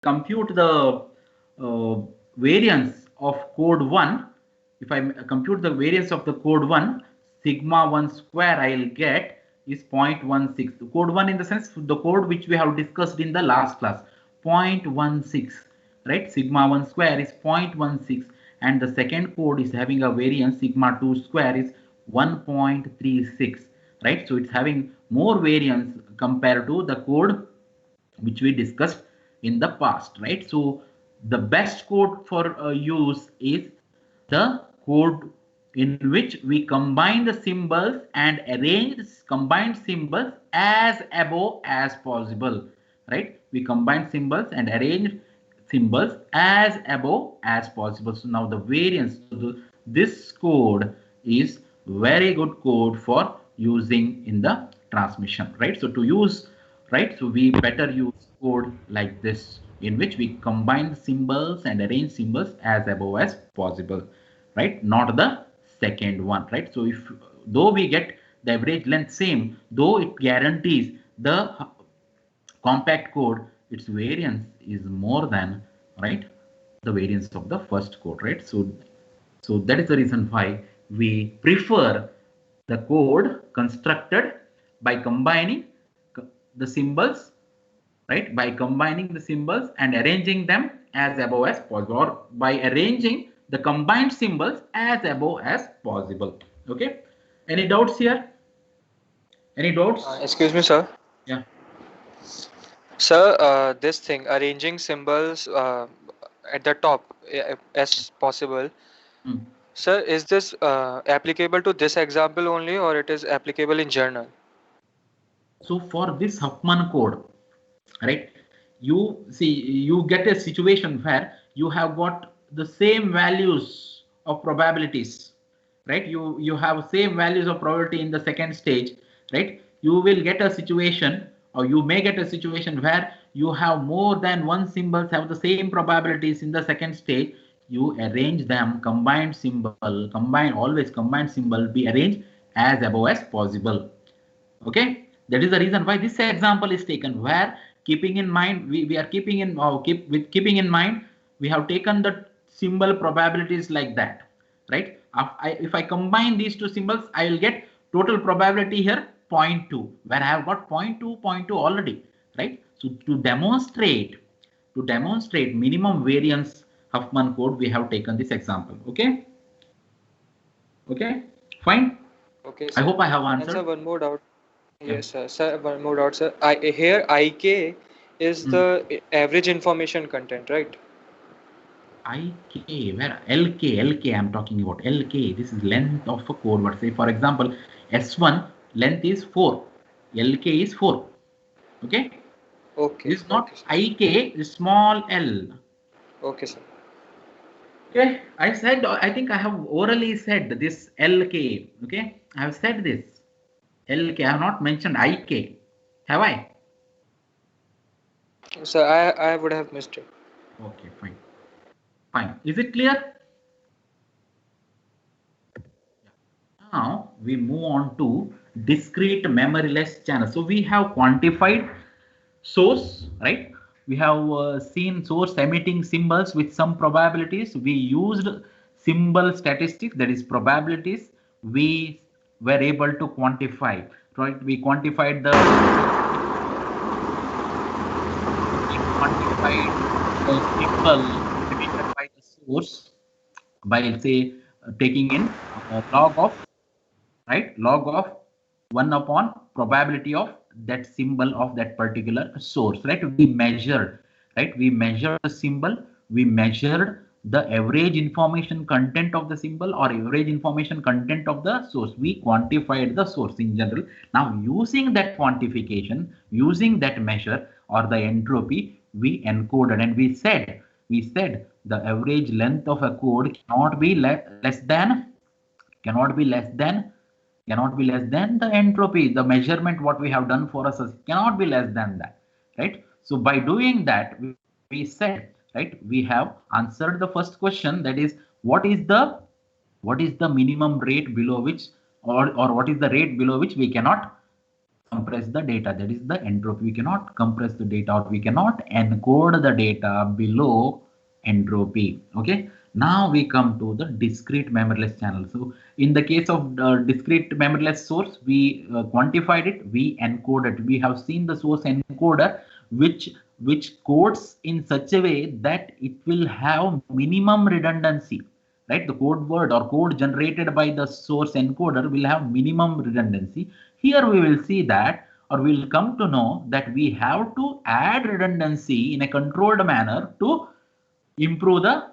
compute the variance of code 1, if I compute the variance of the code 1, sigma 1 square I'll get is 0.16. The code 1 in the sense the code which we have discussed in the last class, 0.16, right? Sigma 1 square is 0.16, and the second code is having a variance sigma 2 square is 1.36, right? So it's having more variance compared to the code which we discussed in the past, right? So the best code for use is the code in which we combine the symbols and arrange combined symbols as above as possible, right? We combine symbols and arrange symbols as above as possible. So now the variance, this code is very good code for using in the transmission, right? So to use, right, so we better use code like this in which we combine symbols and arrange symbols as above as possible, right? Not the second one, right? So if though we get the average length same, though it guarantees the compact code, its variance is more than, right, the variance of the first code, right? So that is the reason why we prefer the code constructed by combining the symbols, right, by combining the symbols and arranging them as above as possible, or by arranging the combined symbols as above as possible. Okay, any doubts here? Any doubts? Excuse me, sir. Yeah. Sir, this thing, arranging symbols at the top as possible. Mm. Sir, is this applicable to this example only, or it is applicable in general? So for this Huffman code, right, you see, you get a situation where you have got the same values of probabilities, right? You have same values of probability in the second stage, right? You will get a situation, or you may get a situation where you have more than one symbols have the same probabilities in the second stage. You arrange them, combined symbol, combine, always combined symbol be arranged as above as possible. Okay, that is the reason why this example is taken, where keeping in mind, we are keeping in keeping in mind, we have taken the symbol probabilities like that, right? If I combine these two symbols, I will get total probability here 0.2, where I have got 0.2 already, right? So to demonstrate minimum variance Huffman code, we have taken this example. Okay, okay, fine. Okay, I sir. hope I have And sir, answered. one more doubt. Yeah. Yes, sir. Sir, one more doubt, sir. Here IK is Mm. the average information content, right? IK, where LK, I'm talking about LK. This is length of a code. But say, for example, S1 length is 4, LK is 4. Okay, Okay, this is not okay, sir. IK, is small l. Okay, sir. Okay, I said, I think I have orally said this LK. Okay, I have said this LK. I have not mentioned IK. Have I? Sir, I would have missed it. Okay, fine. Fine. Is it clear? Now we move on to discrete memoryless channel. So we have quantified source, right? We have seen source emitting symbols with some probabilities. We used symbol statistics, that is probabilities. We were able to quantify, right? We quantified the symbol emitted by the source by, say, taking in log of, right, log of 1 upon probability of that symbol of that particular source, right? We measured, right, we measured the symbol, we measured the average information content of the symbol or average information content of the source. We quantified the source in general. Now using that quantification, using that measure or the entropy, we encoded, and we said the average length of a code cannot be less than, cannot be less than, cannot be less than the entropy, the measurement what we have done for us cannot be less than that, right? So by doing that, we said, right, we have answered the first question, that is, what is the, what is the minimum rate below which, or what is the rate below which we cannot compress the data. That is the entropy. We cannot compress the data, or we cannot encode the data below entropy. Okay. Now we come to the discrete memoryless channel. So in the case of discrete memoryless source, we quantified it, we encoded. We have seen the source encoder, which codes in such a way that it will have minimum redundancy. Right, the code word or code generated by the source encoder will have minimum redundancy. Here we will see that, or we will come to know that we have to add redundancy in a controlled manner to improve the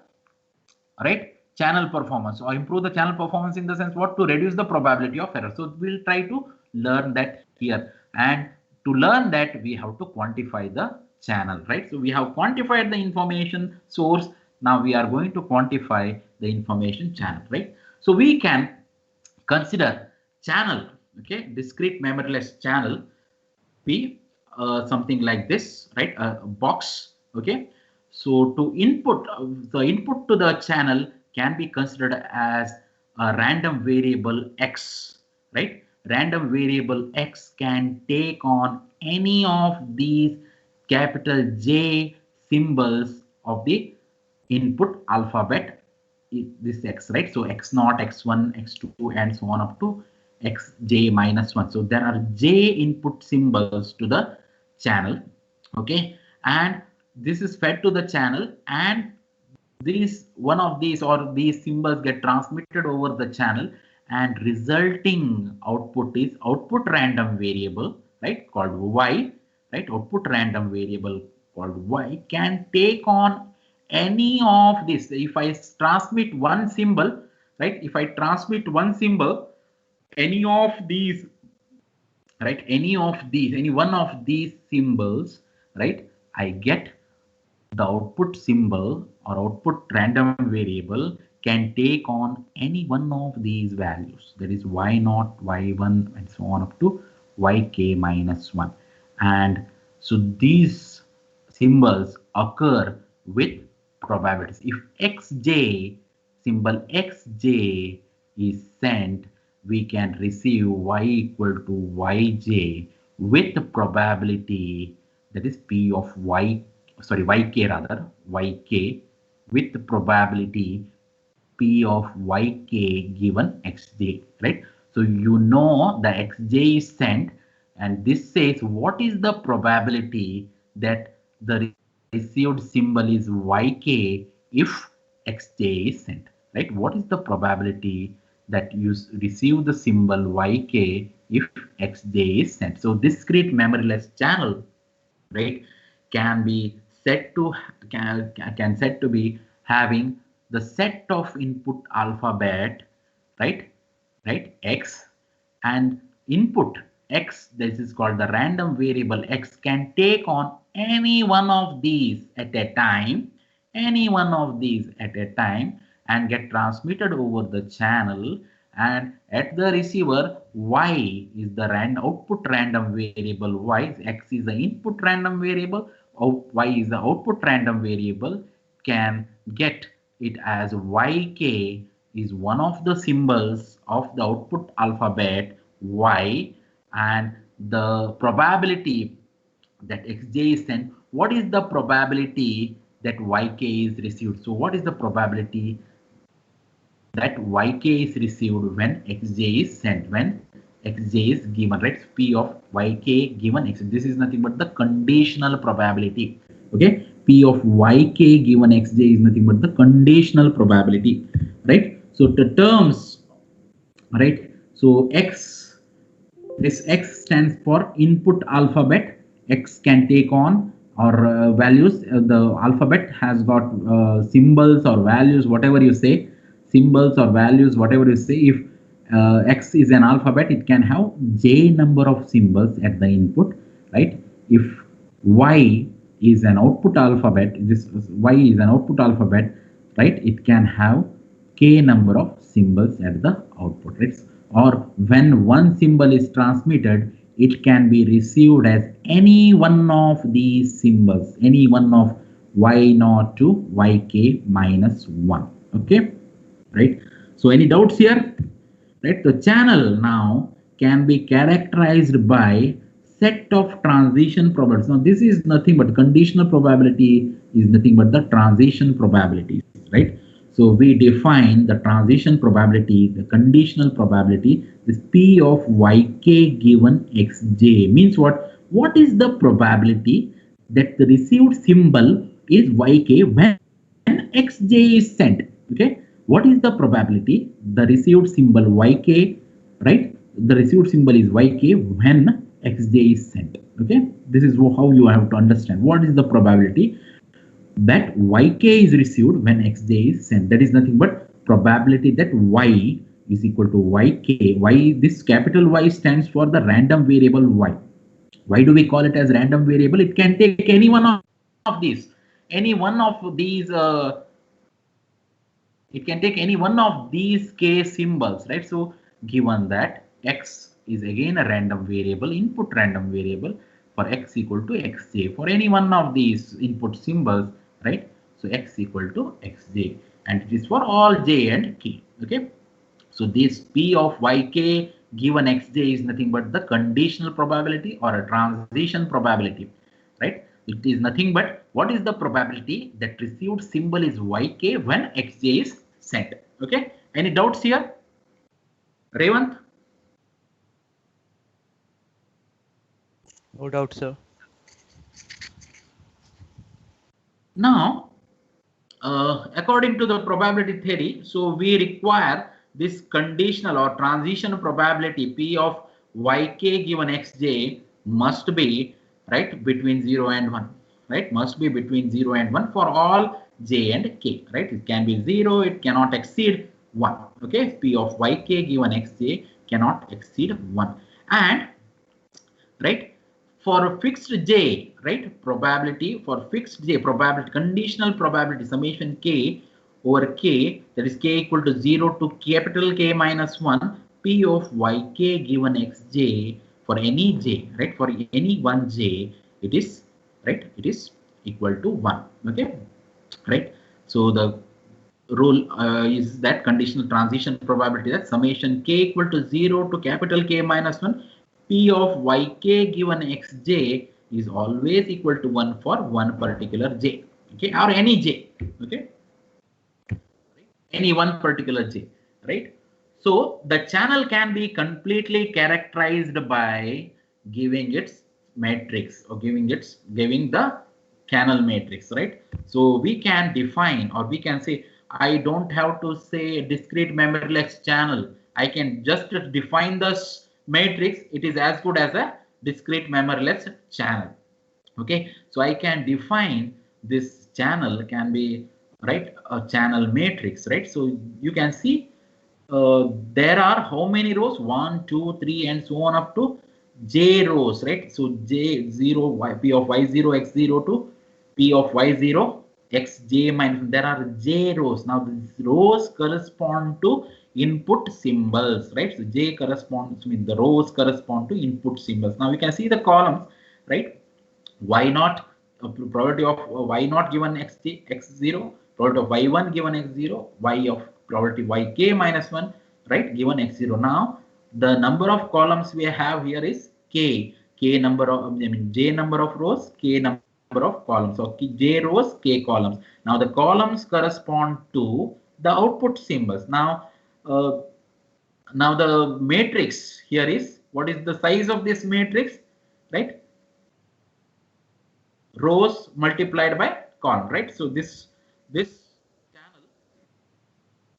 channel performance, or improve the channel performance in the sense what, to reduce the probability of error. So we'll try to learn that here, and to learn that we have to quantify the channel, right? So we have quantified the information source. Now we are going to quantify the information channel, right? So we can consider channel, okay, discrete memoryless channel be something like this, right? A box, okay. So to input, the input to the channel can be considered as a random variable x, right? Random variable x can take on any of these capital J symbols of the input alphabet, this x, right? So x0, x1, x2, and so on up to xj minus 1. So there are j input symbols to the channel, okay, and this is fed to the channel, and these, one of these or these symbols get transmitted over the channel, and resulting output is output random variable, right, called y, right? Output random variable called y can take on any of this. If I transmit one symbol, right, if I transmit one symbol, any of these, right, any one of these symbols, right, I get the output symbol or output random variable can take on any one of these values, that is y0, y1, and so on up to yk minus 1. And so these symbols occur with probabilities. If xj, symbol xj is sent, we can receive y equal to yj with the probability, that is p of y, sorry, yk rather, yk with the probability p of yk given xj, right? So you know the xj is sent, and this says what is the probability that the received symbol is yk if xj is sent, right? What is the probability that you receive the symbol yk if xj is sent? So discrete memoryless channel, right, can be set to set to be having the set of input alphabet, right x, and input x, this is called the random variable x, can take on any one of these at a time, any one of these at a time, and get transmitted over the channel. And at the receiver, y is the output random variable, y, x is the input random variable, y is the output random variable, can get it as yk is one of the symbols of the output alphabet y, and the probability that xj is sent, what is the probability that yk is received? So what is the probability that yk is received when xj is sent, when xj is given, right? P of yk given x, this is nothing but the conditional probability, okay? P of yk given xj is nothing but the conditional probability, right? So the terms, right, so x, this x stands for input alphabet. X can take on or values, the alphabet has got symbols or values, whatever you say, symbols or values, whatever you say. If x is an alphabet, it can have j number of symbols at the input, right? If y is an output alphabet, this y is an output alphabet, right, it can have k number of symbols at the output, right? Or when one symbol is transmitted, it can be received as any one of these symbols, any one of y0 to yk minus 1, okay, right? So any doubts here, right? The channel now can be characterized by set of transition probabilities. Now this is nothing but conditional probability is nothing but the transition probabilities, right? So we define the transition probability, the conditional probability is P of yk given xj. Means what? What is the probability that the received symbol is yk when xj is sent? Okay, what is the probability the received symbol yk, right? The received symbol is yk when xj is sent. Okay, this is how you have to understand what is the probability that yk is received when xj is sent. That is nothing but probability that y is equal to yk. Y, this capital Y stands for the random variable y. Why do we call it as random variable? It can take any one of these, it can take any one of these k symbols, right? So given that x is again a random variable, input random variable for x equal to xj for any one of these input symbols, right? So x equal to xj, and it is for all j and k. Okay, so this P of yk given xj is nothing but the conditional probability or a transition probability, right? It is nothing but what is the probability that received symbol is yk when xj is sent. Okay, any doubts here, Revant? No doubt, sir. Now, according to the probability theory, so we require this conditional or transition probability P of yk given xj must be, right, between 0 and 1, right? Must be between 0 and 1 for all j and k, right? It can be 0, it cannot exceed 1. Okay, P of yk given xj cannot exceed 1. And right, for fixed j, right, probability for fixed j, probability, conditional probability summation k over k, that is k equal to 0 to capital K minus 1, P of yk given xj for any j, right, for any one j, it is, right, it is equal to 1. Okay, right? So the rule is that conditional transition probability, that summation k equal to 0 to capital K minus 1, P of yk given xj is always equal to 1 for one particular j, okay, or any j, okay, any one particular j, right? So the channel can be completely characterized by giving its matrix or giving the channel matrix, right? So we can define, or we can say, I don't have to say discrete memoryless channel. I can just define this matrix. It is as good as a discrete memoryless channel. Okay, so I can define this channel can be, right, a channel matrix, right? So you can see there are how many rows, 1 2 3 and so on up to j rows, right? So j0 y, P of y0 x0 to P of y0 xj minus, there are j rows. Now these rows correspond to input symbols, right? So j corresponds, I mean the rows correspond to input symbols. Now we can see the columns, right? Y naught, probability of y naught given x0, probability of y1 given x0, y of probability yk minus 1, right, given x0. Now the number of columns we have here is k number of, I mean j number of rows, k number of columns. So j rows, k columns. Now the columns correspond to the output symbols. Now now the matrix here is, what is the size of this matrix, right? Rows multiplied by column, right? So this channel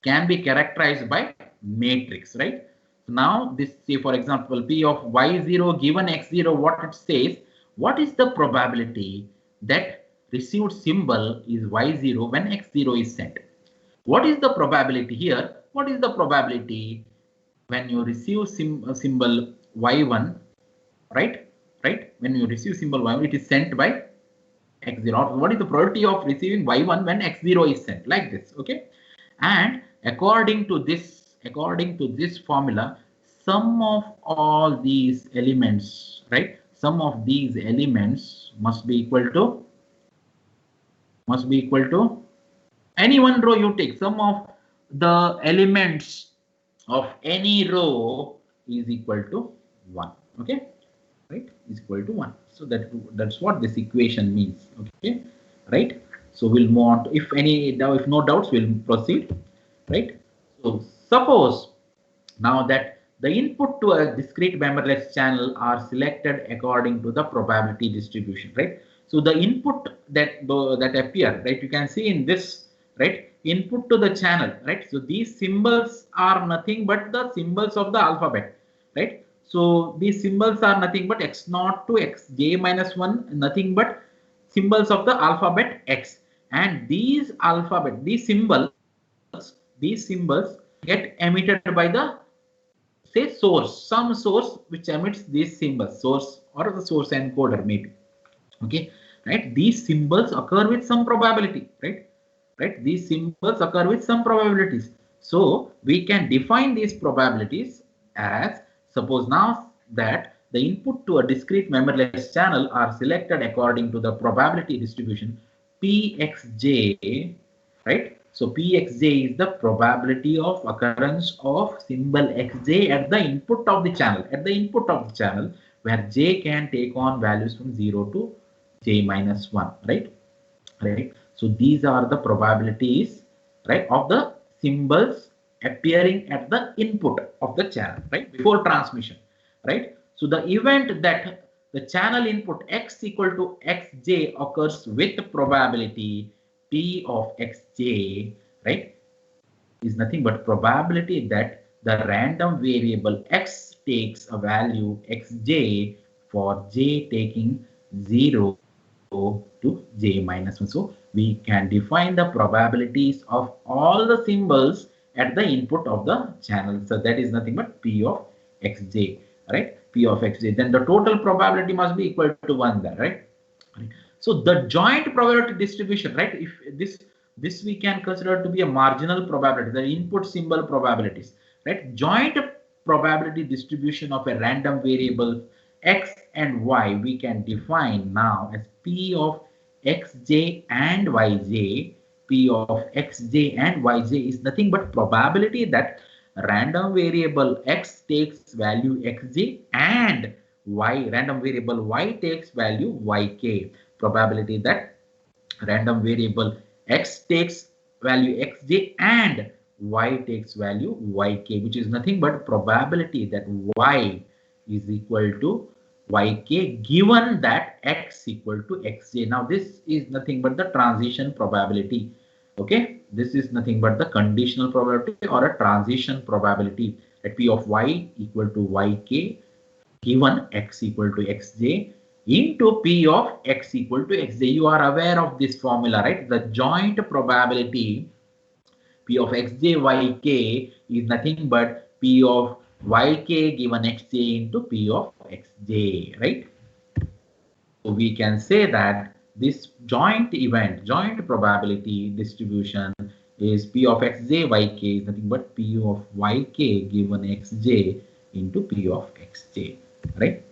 can be characterized by matrix, right? So now this, say for example, P of y0 given x0, what it says, what is the probability that received symbol is y0 when x0 is sent? What is the probability here? What is the probability when you receive symbol y1, right? Right, when you receive symbol y1, it is sent by x0. What is the probability of receiving y1 when x0 is sent, like this? Okay, and according to this formula, sum of all these elements, right, sum of these elements must be equal to any one row you take, sum of the elements of any row is equal to 1. Okay, right, is equal to 1. So that's what this equation means. Okay, right. So we'll move on to, if no doubts, we'll proceed, right. So suppose now that the input to a discrete memberless channel are selected according to the probability distribution, right. So the input that appear, right, you can see in this, right, input to the channel, right. So these symbols are nothing but the symbols of the alphabet, right. So these symbols are nothing but x0 to xj minus 1, nothing but symbols of the alphabet x. And these symbols get emitted by the, say, some source which emits these symbols, source or the source encoder maybe. Okay, right. These symbols occur with some probability, right. These symbols occur with some probabilities. So we can define these probabilities as, suppose now that the input to a discrete memberless channel are selected according to the probability distribution pxj, right. So pxj is the probability of occurrence of symbol xj at the input of the channel, where j can take on values from 0 to j minus 1, right. So these are the probabilities, right, of the symbols appearing at the input of the channel, right, before transmission, right. So the event that the channel input x equal to xj occurs with probability p of xj, right, is nothing but probability that the random variable x takes a value xj for j taking 0 to j minus 1. So we can define the probabilities of all the symbols at the input of the channel. So that is nothing but p of xj, right? P of xj. Then the total probability must be equal to 1 there, right? So the joint probability distribution, right? If this we can consider to be a marginal probability, the input symbol probabilities, right? Joint probability distribution of a random variable x and y we can define now as p of xj and yj. P of xj and yj is nothing but probability that random variable x takes value xj and random variable y takes value yk. Probability that random variable x takes value xj and y takes value yk, which is nothing but probability that y is equal to yk given that x equal to xj. Now this is nothing but the transition probability. Okay, this is nothing but the conditional probability or a transition probability that p of y equal to yk given x equal to xj into p of x equal to xj. You are aware of this formula, right? The joint probability p of xj yk is nothing but p of yk given xj into p of xj, right? So we can say that this joint probability distribution is p of xj yk is nothing but p of yk given xj into p of xj, right?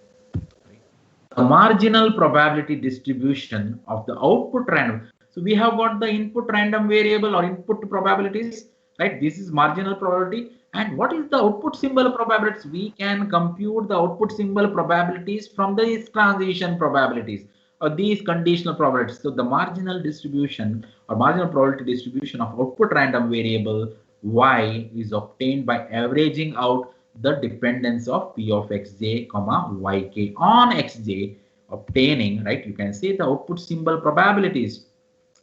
The marginal probability distribution of the output random. So we have got the input random variable or input probabilities, right? This is marginal probability. And what is the output symbol probabilities? We can compute the output symbol probabilities from these transition probabilities or these conditional probabilities. So the marginal distribution or marginal probability distribution of output random variable y is obtained by averaging out the dependence of p of xj comma yk on xj, obtaining, right, you can say the output symbol probabilities,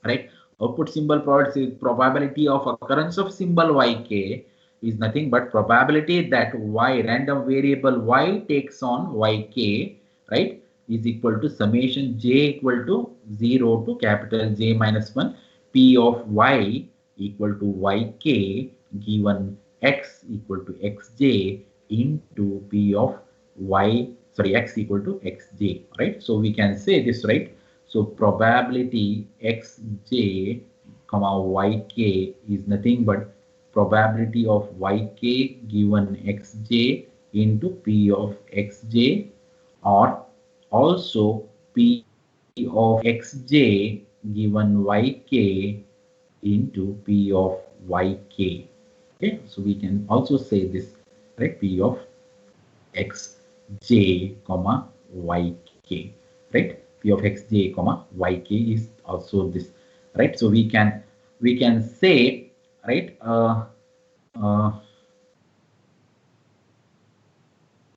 right? Output symbol probability of occurrence of symbol yk is nothing but probability that y random variable y takes on yk, right, is equal to summation j equal to 0 to capital J minus 1 p of y equal to yk given x equal to xj into p of x equal to xj, right? So we can say this, right? So probability xj comma yk is nothing but probability of yk given xj into p of xj, or also p of xj given yk into p of yk. Okay, so we can also say this, right? P of xj comma yk, right? P of xj comma yk is also this, right? So we can say, right,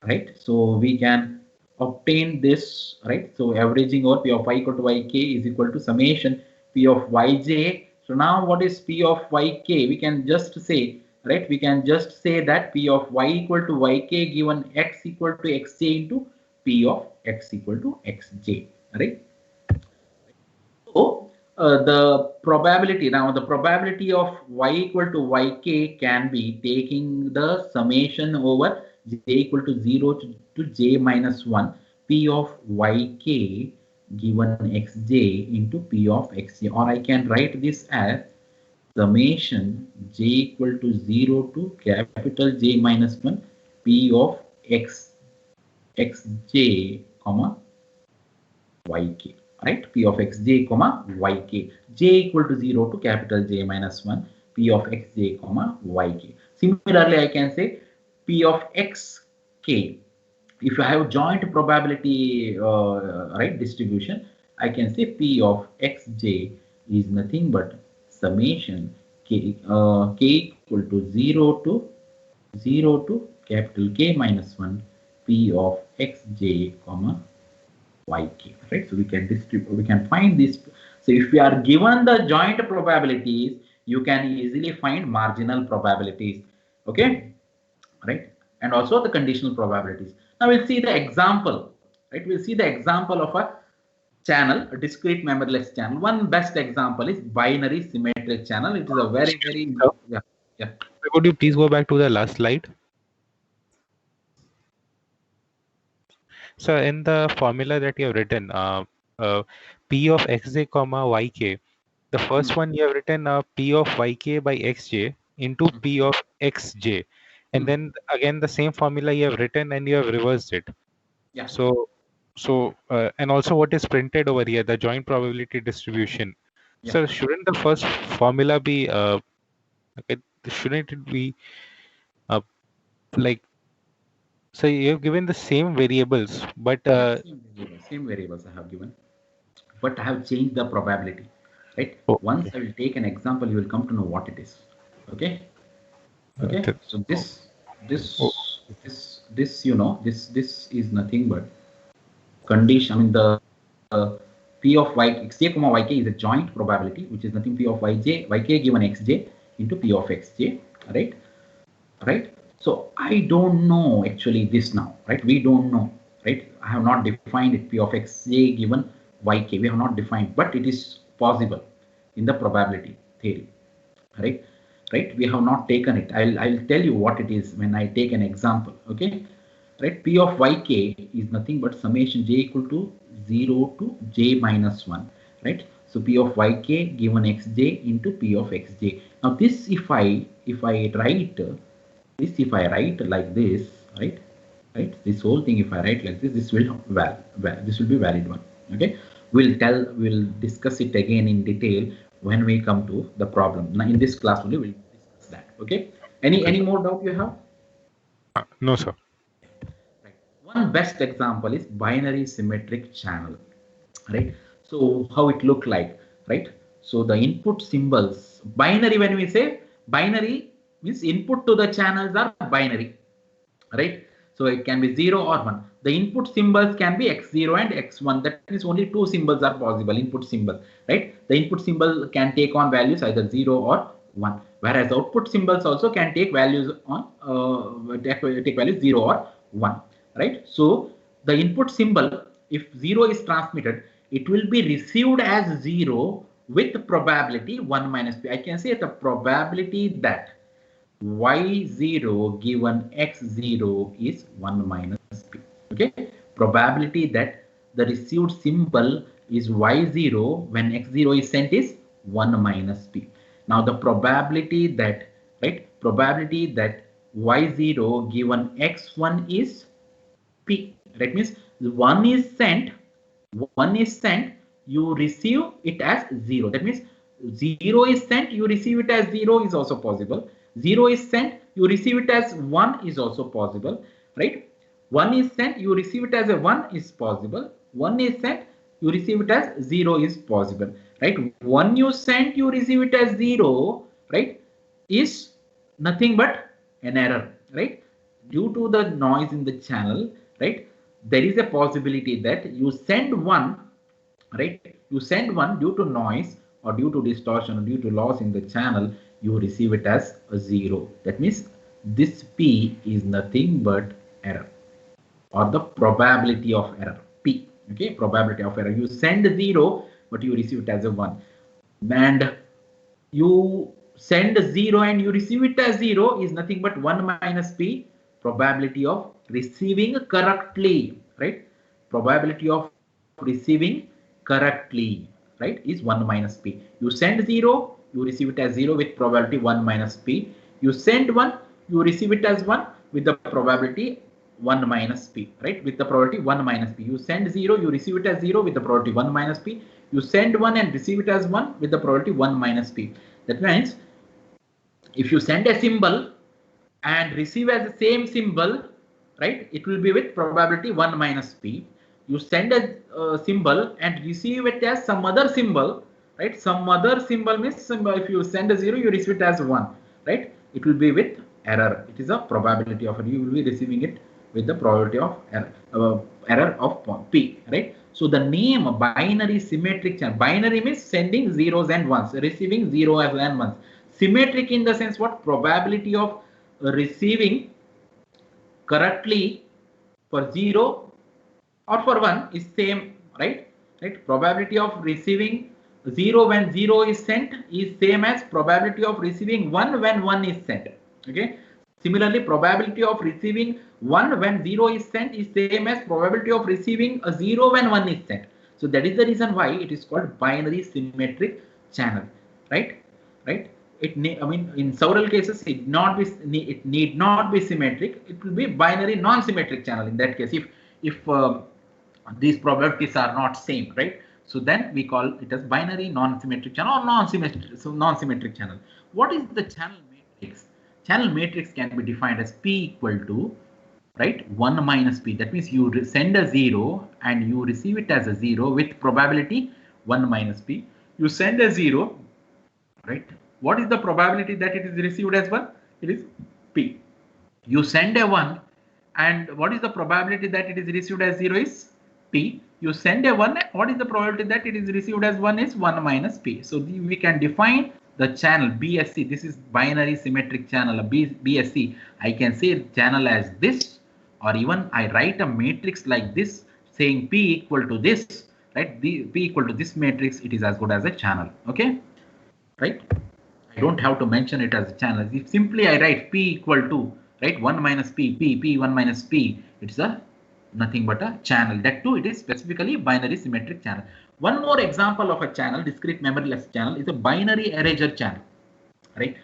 right? So we can obtain this, right? So averaging over P of y equal to yk is equal to summation P of yj. So now what is P of yk? We can just say, right? We can just say that P of y equal to yk given x equal to xj into P of x equal to xj, right? So the probability, now the probability of y equal to yk can be taking the summation over j equal to 0 to j minus 1 p of yk given xj into p of xj, or I can write this as summation j equal to 0 to capital J minus 1 p of xj comma yk, right? P of xj comma yk, j equal to 0 to capital J minus 1 p of xj comma yk. Similarly, I can say p of xk. If I have joint probability right distribution, I can say p of xj is nothing but summation k equal to 0 to capital K minus 1 p of xj comma yk, right? So we can distribute, we can find this. So if we are given the joint probabilities, you can easily find marginal probabilities, okay, right? And also the conditional probabilities. Now we'll see the example, right? We'll see the example of a channel, a discrete memberless channel. One best example is binary symmetric channel. It is a very, very, yeah, yeah. Could you please go back to the last slide? So in the formula that you have written, P of xj comma yk, the first one you have written P of yk by xj into P of xj, and then again the same formula you have written and you have reversed it. Yeah. So and also what is printed over here, the joint probability distribution. Yeah. So shouldn't the first formula be okay, shouldn't it be like, so you have given the same variables, but same variables I have given, but I have changed the probability, right? okay. Once I will take an example, you will come to know what it is. Okay. Okay. So this you know, this is nothing but condition. I mean the P of xj comma yk is a joint probability, which is nothing P of yk given xj into P of xj, right? Right. So I don't know actually this now, right? We don't know, right? I have not defined it. P of xj given yk, we have not defined, but it is possible in the probability theory, right? Right. We have not taken it. I'll tell you what it is when I take an example. Okay. Right. P of yk is nothing but summation j equal to 0 to j minus 1, right? So P of yk given xj into P of xj. Now this if I write this, if I write like this, right, this whole thing, if I write like this, this will this will be valid one. Okay, we'll discuss it again in detail when we come to the problem. Now in this class only we'll discuss that. Okay, any more doubt you have? No, sir. Right. One best example is binary symmetric channel, right? So how it look like, right? So the input symbols, binary, when we say binary means input to the channels are binary, right? So it can be 0 or 1. The input symbols can be x0 and x1. That means only two symbols are possible, input symbols, right? The input symbol can take on values either 0 or 1, whereas output symbols also can take values on take values 0 or 1, right? So the input symbol, if 0 is transmitted, it will be received as 0 with probability 1 minus p. I can say the probability that y0 given x0 is 1 minus p. Okay, probability that the received symbol is y0 when x0 is sent is 1 minus p. Now the probability that, right, probability that y0 given x1 is p. That means one is sent, you receive it as 0. That means 0 is sent, you receive it as 0 is also possible. 0 is sent, you receive it as 1 is also possible, right? 1 is sent, you receive it as a 1 is possible. 1 is sent, you receive it as 0 is possible, right? 1 you sent, you receive it as 0, right, is nothing but an error, right? Due to the noise in the channel, right, there is a possibility that you send 1, right, you send 1 due to noise or due to distortion or due to loss in the channel, you receive it as a 0. That means this P is nothing but error, or the probability of error, P. Okay, probability of error. You send 0, but you receive it as a 1. And you send 0 and you receive it as 0 is nothing but 1 minus P, probability of receiving correctly, right? Probability of receiving correctly, right, is 1 minus P. You send 0, you receive it as 0 with probability 1 minus P. You send 1, you receive it as 1 with the probability 1 minus P, right, with the probability 1 minus P. You send 0, you receive it as 0 with the probability 1 minus P. You send 1 and receive it as 1 with the probability 1 minus P. That means if you send a symbol and receive as the same symbol, right, it will be with probability 1 minus P. You send a symbol and receive it as some other symbol, right? Some other symbol means symbol. If you send a 0, you receive it as 1, right? It will be with error. It is a probability of error. You will be receiving it with the probability of error of P, right? So the name binary symmetric channel. Binary means sending zeros and ones, receiving 0 and 1s. Symmetric in the sense what? Probability of receiving correctly for 0 or for 1 is same, right? Right? Probability of receiving 0 when 0 is sent is same as probability of receiving 1 when 1 is sent. Okay. Similarly, probability of receiving 1 when 0 is sent is same as probability of receiving a 0 when 1 is sent. So that is the reason why it is called binary symmetric channel, right? Right? In several cases, it need not be symmetric. It will be binary non-symmetric channel. In that case, if these probabilities are not same, right? So then we call it as binary non-symmetric channel or non-symmetric channel. What is the channel matrix? Channel matrix can be defined as P equal to, right, 1 minus P. That means you send a 0 and you receive it as a 0 with probability 1 minus P. You send a 0, right? What is the probability that it is received as 1? It is P. You send a 1 and what is the probability that it is received as 0 is P. You send a 1, what is the probability that it is received as 1 is 1 minus P. So we can define the channel BSC. This is binary symmetric channel, BSC. I can say channel as this, or even I write a matrix like this saying P equal to this, right? P equal to this matrix, it is as good as a channel. Okay, right? I don't have to mention it as a channel. If simply I write P equal to, right, 1 minus P 1 minus P, it's a nothing but a channel. That too, it is specifically binary symmetric channel. One more example of a channel, discrete memoryless channel, is a binary erasure channel, right?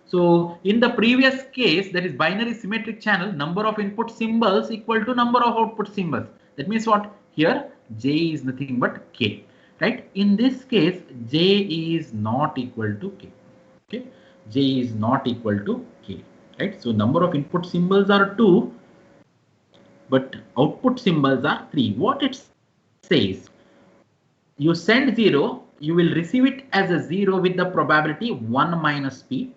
So in the previous case, that is binary symmetric channel, number of input symbols equal to number of output symbols. That means what? Here J is nothing but K, right? In this case, J is not equal to K. Okay, J is not equal to K, right? So number of input symbols are 2, but output symbols are 3. What it says, you send 0, you will receive it as a 0 with the probability 1 minus P,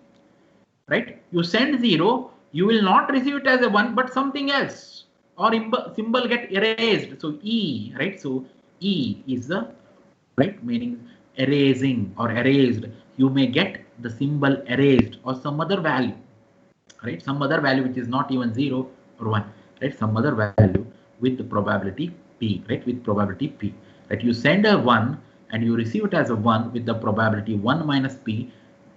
right? You send 0, you will not receive it as a 1, but something else, or symbol get erased. So E, right? So E is the, right, meaning erasing or erased. You may get the symbol erased or some other value, right? Some other value which is not even 0 or 1, right? Some other value with the probability P, right? With probability P, right? You send a 1 and you receive it as a 1 with the probability 1 minus P,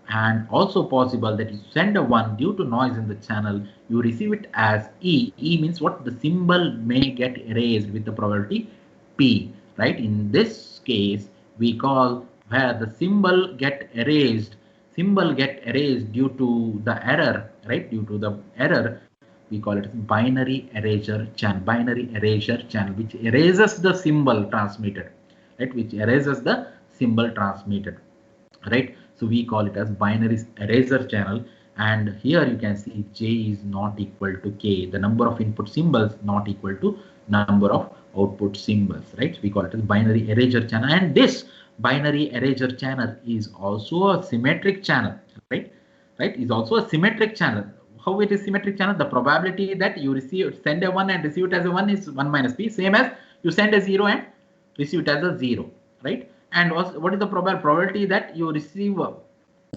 and also possible that you send a 1 due to noise in the channel, you receive it as E. E means what? The symbol may get erased with the probability P, right? In this case, we call where the symbol get erased due to the error, right? Due to the error, we call it binary erasure channel, which erases the symbol transmitted, right? Which erases the symbol transmitted, right? So we call it as binary erasure channel. And here you can see j is not equal to k, the number of input symbols not equal to number of output symbols, right? We call it as binary erasure channel, and this binary erasure channel is also a symmetric channel, right, is also a symmetric channel. How it is symmetric channel? The probability that you send a 1 and receive it as a 1 is 1 minus p, same as you send a 0 and receive it as a 0, right? And also, what is the probability that you receive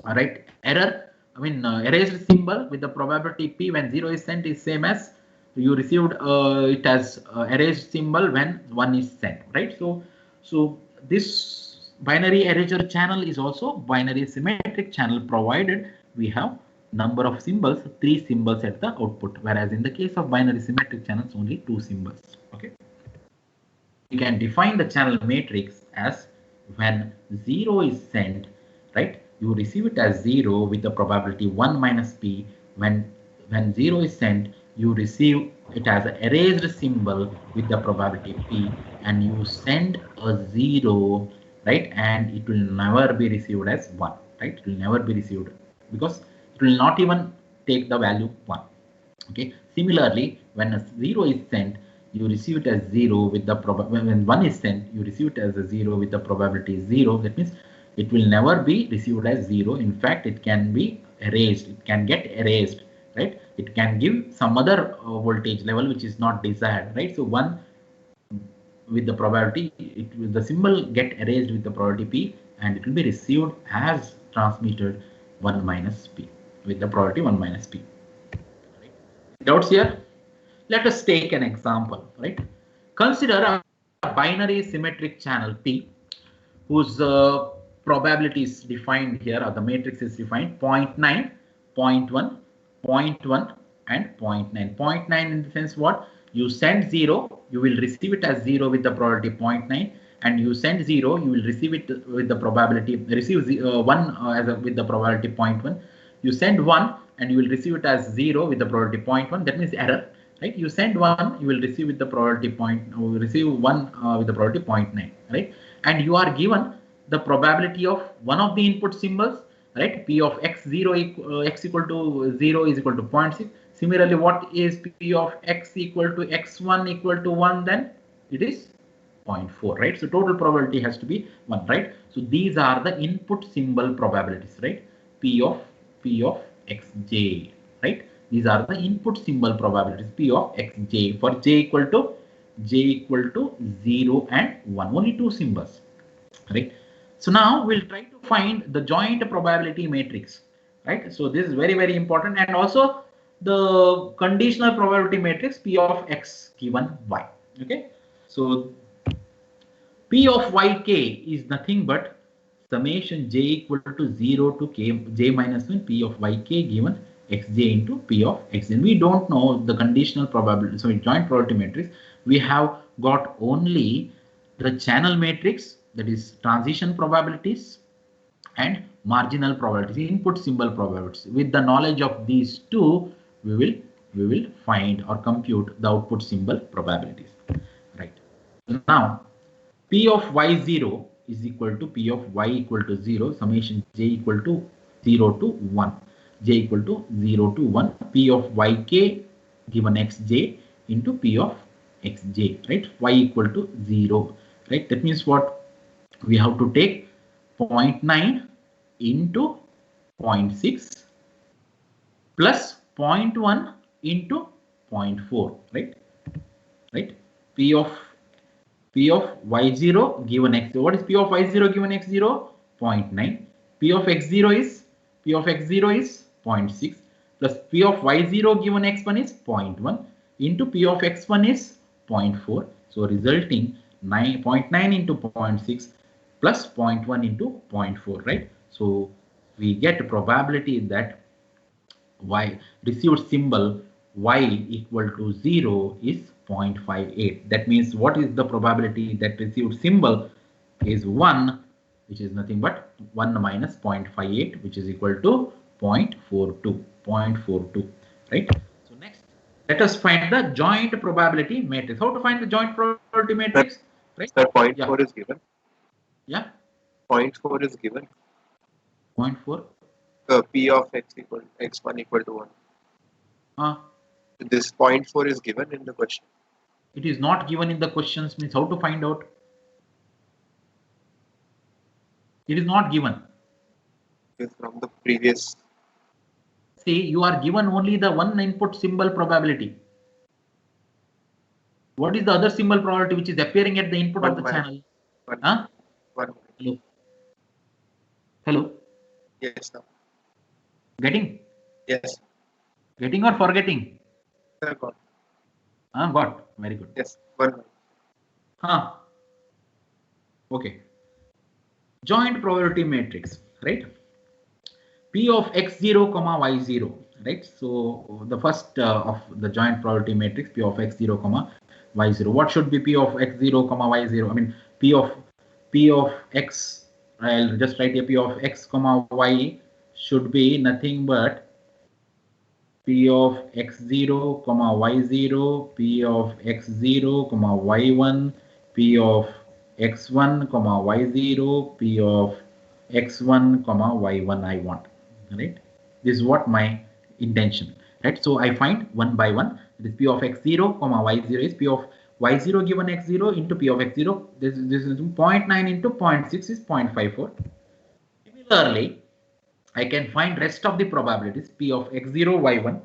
right, error, erased symbol with the probability p when 0 is sent is same as you received it as erased symbol when 1 is sent, right? So this binary erasure channel is also binary symmetric channel, provided we have number of symbols, 3 symbols at the output, whereas in the case of binary symmetric channels only 2 symbols. Okay, we can define the channel matrix as when 0 is sent, right, you receive it as 0 with the probability 1 minus p. When 0 is sent, you receive it as an erased symbol with the probability p, and you send a 0, right, and it will never be received as 1, right? It will never be received because it will not even take the value 1. Okay, similarly, when a 0 is sent, you receive it as 0 with the when 1 is sent, you receive it as a 0 with the probability 0. That means it will never be received as 0. In fact, it can be erased, it can get erased, right? It can give some other voltage level which is not desired, right? So 1 with the probability, it will, the symbol get erased with the probability p, and it will be received as transmitted 1 minus p with the probability 1 minus p. Doubts here? Let us take an example, right? Consider a binary symmetric channel P whose probability is defined here, or the matrix is defined 0.9, 0.1, 0.1 and 0.9. 0.9 in the sense what? You send 0, you will receive it as 0 with the probability 0.9, and you send 0, you will receive it with the probability, receive 1 with the probability 0.1. You send 1 and you will receive it as 0 with the probability 0.1. That means error, right? You send 1, you will receive with the probability receive 1 with the probability 0.9, right? And you are given the probability of one of the input symbols, right? P of x0 x equal to 0 is equal to 0.6. Similarly, what is P of x equal to x1 equal to 1? Then it is 0.4, right? So total probability has to be 1, right? So these are the input symbol probabilities, right? P of xj, right? These are the input symbol probabilities P of xj for j equal to 0 and 1, only 2 symbols, right? So now we'll try to find the joint probability matrix, right? So this is very, very important, and also the conditional probability matrix P of x given y. Okay, so P of yk is nothing but summation j equal to 0 to k j minus 1 P of yk given xj into P of xn. We don't know the conditional probability, so in joint probability matrix we have got only the channel matrix, that is transition probabilities and marginal probabilities, input symbol probabilities. With the knowledge of these two, we will find or compute the output symbol probabilities, right? Now P of y0 is equal to P of y equal to 0 summation j equal to 0 to 1, j equal to 0 to 1 P of yk given xj into P of xj, right? Y equal to 0, right? That means what? We have to take 0.9 into 0.6 plus 0.1 into 0.4, right? P of y0 given x0. What is P of y0 given x0? 0.9. P of x0 is 0.6 plus P of y0 given x1 is 0.1 into P of x1 is 0.4. So resulting 0.9 into 0.6 plus 0.1 into 0.4, right? So we get a probability that y received symbol y equal to 0 is 0.58. That means what is the probability that received symbol is 1, which is nothing but 1 minus 0.58, which is equal to 0.42, right? So next, let us find the joint probability matrix. How to find the joint probability matrix? Right? Sir, 0.4 is given. Yeah. 0.4 is given. 0.4. P of x1 equal to 1. This 0.4 is given in the question. It is not given in the questions, means how to find out? It is not given. It's from the previous. See, you are given only the one input symbol probability. What is the other symbol probability which is appearing at the input of the channel? One. Hello? Hello? Yes, sir. Getting? Yes. Getting or forgetting? Sir, got. Got. Very good. Yes. 1. Okay. Joint probability matrix, right? P of x0 comma y0, right? So the first of the joint probability matrix, P of x0 comma y0. What should be P of x0 comma y0? I mean P of x. I'll just write a P of x comma y should be nothing but P of x0 comma y0, P of x0 comma y1, P of x1 comma y0, P of x1 comma y1 I want, right? This is what my intention, right? So I find one by one. It is P of x0 comma y0 is P of y0 given x0 into P of x0. This is 0.9 into 0.6 is 0.54. Similarly, I can find rest of the probabilities. P of x0 y1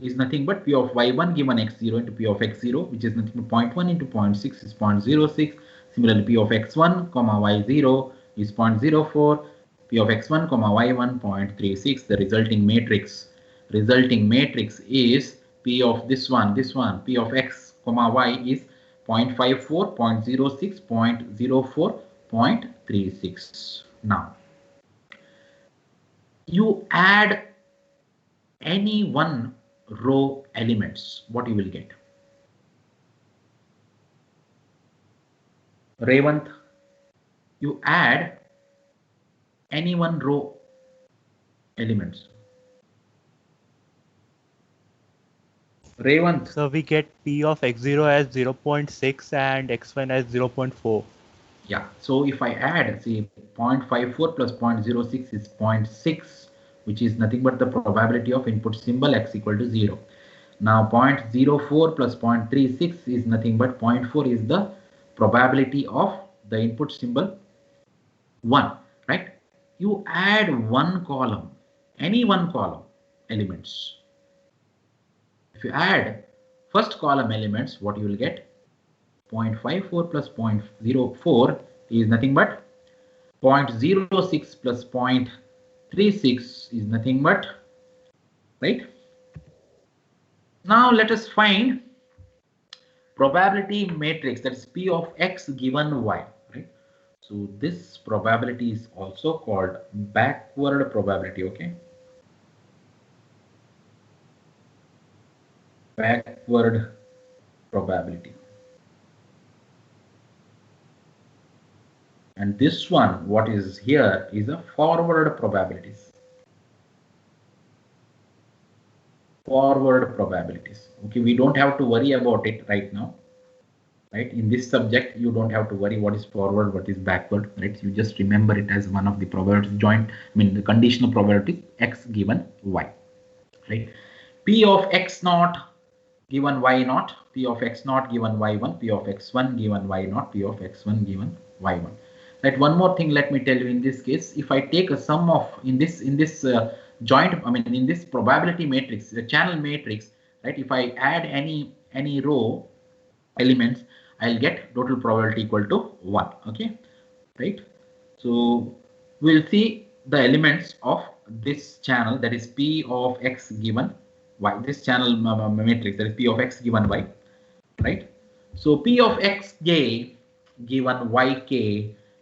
is nothing but P of y1 given x0 into P of x0, which is nothing but 0.1 into 0.6 is 0.06. Similarly, P of x1 comma y0 is 0.04. P of x1 comma y1 0.36. The resulting matrix is P of this one P of x comma y is 0.54, 0.06, 0.04, 0.36. Now you add any one row elements, what you will get? Revant, you add any one row elements. Revant. So we get P of x0 as 0.6 and x1 as 0.4. Yeah, so if I add, see, 0.54 plus 0.06 is 0.6, which is nothing but the probability of input symbol x equal to 0. Now 0.04 plus 0.36 is nothing but 0.4 is the probability of the input symbol 1, right? You add one column, any one column elements. If you add first column elements, what you will get? 0.54 plus 0.04 is nothing but 0.06 plus 0.36 is nothing but, right? Now let us find probability matrix, that is P of x given y, right? So this probability is also called backward probability, okay? Backward probability. And this one, what is here is a forward probabilities. Forward probabilities. Okay, we don't have to worry about it right now. Right, in this subject, you don't have to worry what is forward, what is backward. Right, you just remember it as one of the probabilities joint. I mean, the conditional probability x given y. Right, P of x naught given y naught, P of x naught given y1, P of x1 given y naught, P of x1 given y1. Right, one more thing, let me tell you. In this case, if I take a sum of in this joint, I mean in this probability matrix, the channel matrix, right? If I add any row elements, I'll get total probability equal to 1. Okay, right? So we'll see the elements of this channel, that is P of x given y. This channel matrix, that is P of x given y, right? So P of xj given yk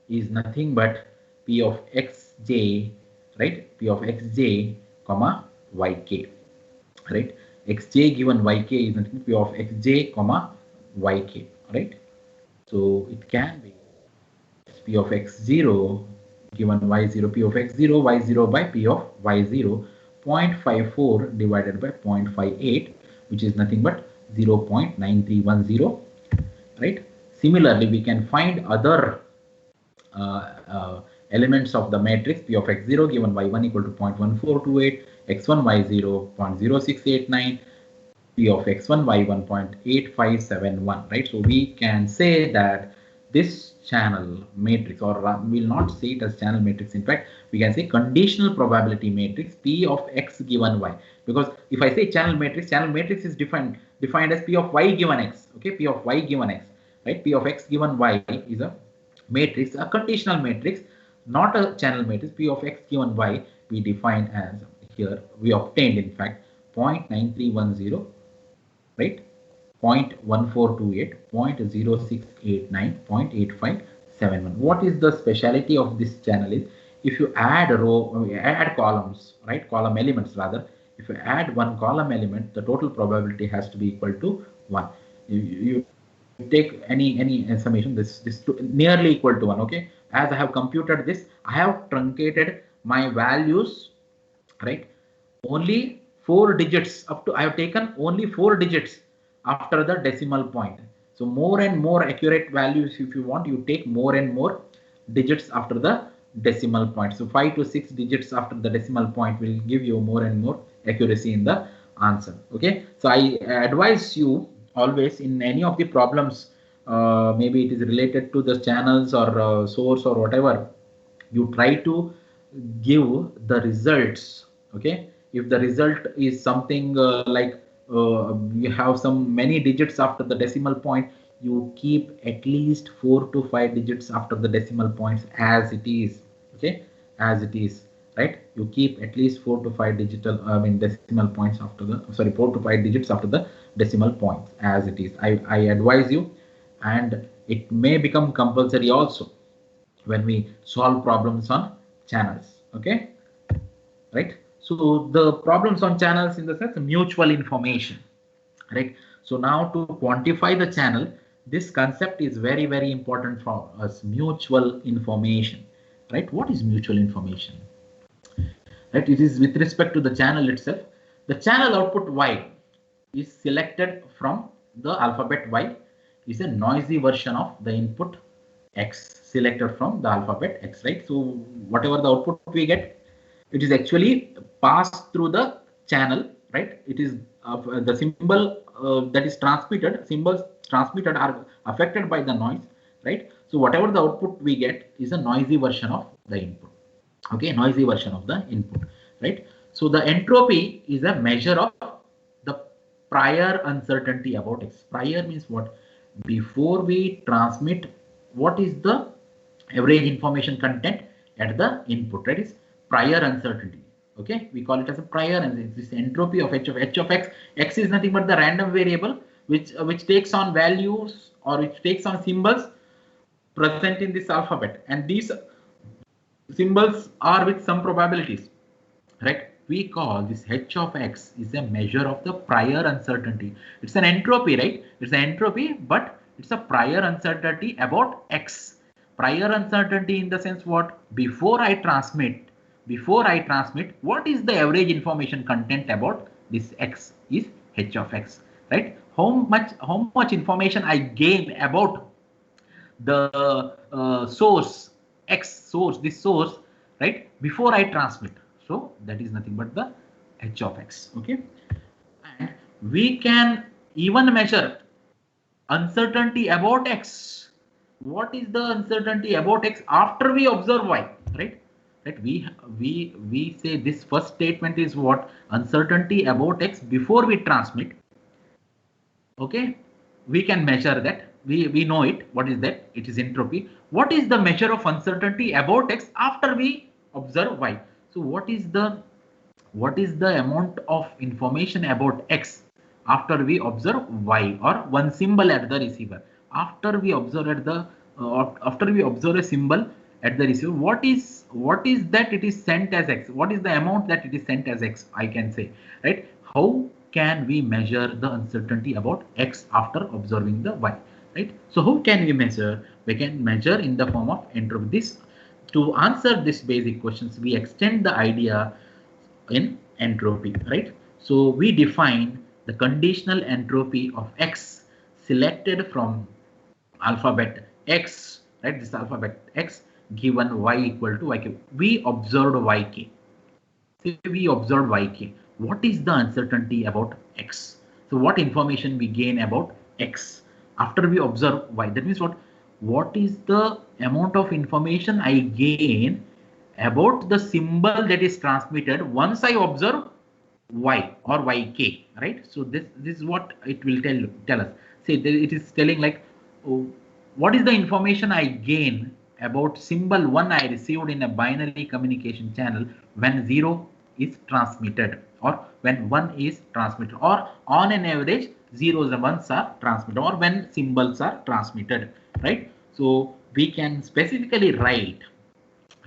is nothing but P of xj, right? P of xj comma yk, right? Xj given yk is nothing but P of xj comma yk, right? So it can be P of x0 given y0, P of x0 y0 by P of y0, 0.54 divided by 0.58, which is nothing but 0.9310, right? Similarly, we can find other elements of the matrix P of x0 given y1 equal to 0.1428, x1 y0 0.0689, P of x1 y1 0.8571, right? So we can say that this channel matrix, or we'll not say it as channel matrix, in fact we can say conditional probability matrix P of x given y, because if I say channel matrix is defined as P of y given x. Okay, P of y given x, right? P of x given y is a matrix, a conditional matrix, not a channel matrix. P of x given y we define as, here we obtained in fact 0.9310, right? 0.1428, 0.0689, 0.8571. What is the speciality of this channel is, if you add add columns, right? Column elements rather. If you add one column element, the total probability has to be equal to 1. You take any summation, this nearly equal to 1. Okay, as I have computed this, I have truncated my values, right? Only 4 digits up to, I have taken only 4 digits after the decimal point. So more and more accurate values, if you want, you take more and more digits after the decimal point. So 5 to 6 digits after the decimal point will give you more and more accuracy in the answer. Okay, so I advise you always in any of the problems, maybe it is related to the channels or source or whatever, you try to give the results. Okay, if the result is something like you have some many digits after the decimal point, you keep at least 4 to 5 digits after the decimal points as it is. Okay, as it is, right? You keep at least 4 to 5 decimal points after the, 4 to 5 digits after the decimal points as it is. I advise you, and it may become compulsory also when we solve problems on channels. Okay, right? So the problems on channels in the sense mutual information, right? So now to quantify the channel, this concept is very, very important for us. Mutual information, right? What is mutual information? Right? It is with respect to the channel itself. The channel output Y is selected from the alphabet Y, is a noisy version of the input X selected from the alphabet X, right? So whatever the output we get, it is actually passed through the channel, right? It is the symbol that is transmitted, symbols transmitted are affected by the noise, right? So whatever the output we get is a noisy version of the input. Okay, noisy version of the input, right? So the entropy is a measure of the prior uncertainty about X. Prior means what? Before we transmit, what is the average information content at the input, right? Is prior uncertainty. Okay, we call it as a prior, and this entropy of h of x. X is nothing but the random variable which takes on values or which takes on symbols present in this alphabet, and these symbols are with some probabilities, right? We call this h of x is a measure of the prior uncertainty. It's an entropy, right? It's an entropy, but it's a prior uncertainty about x. Prior uncertainty in the sense what? Before I transmit, what is the average information content about this x is h of x, right? How much information I gain about the source x, this source, right, before I transmit. So that is nothing but the h of x. Okay, and we can even measure uncertainty about x. What is the uncertainty about x after we observe y, right? We say this first statement is what? Uncertainty about x before we transmit. Okay, we can measure that. We know it. What is that? It is entropy. What is the measure of uncertainty about x after we observe y? So what is the amount of information about x after we observe y, or one symbol at the receiver? After we observe a symbol at the receiver, what is that it is sent as x? What is the amount that it is sent as x? I can say, right? How can we measure the uncertainty about x after observing the y, right? So how can we measure? We can measure in the form of entropy. To answer this basic questions, we extend the idea in entropy, right? So we define the conditional entropy of x selected from alphabet x, right? This alphabet x given y equal to yk. We observed yk. Say we observed yk. What is the uncertainty about x? So what information we gain about x after we observe y? That means what? What is the amount of information I gain about the symbol that is transmitted once I observe y or yk, right? So this is what it will tell us. Say it is telling like, oh, what is the information I gain about symbol 1 I received in a binary communication channel when 0 is transmitted, or when 1 is transmitted, or on an average zeros and ones are transmitted, or when symbols are transmitted, right? So we can specifically write,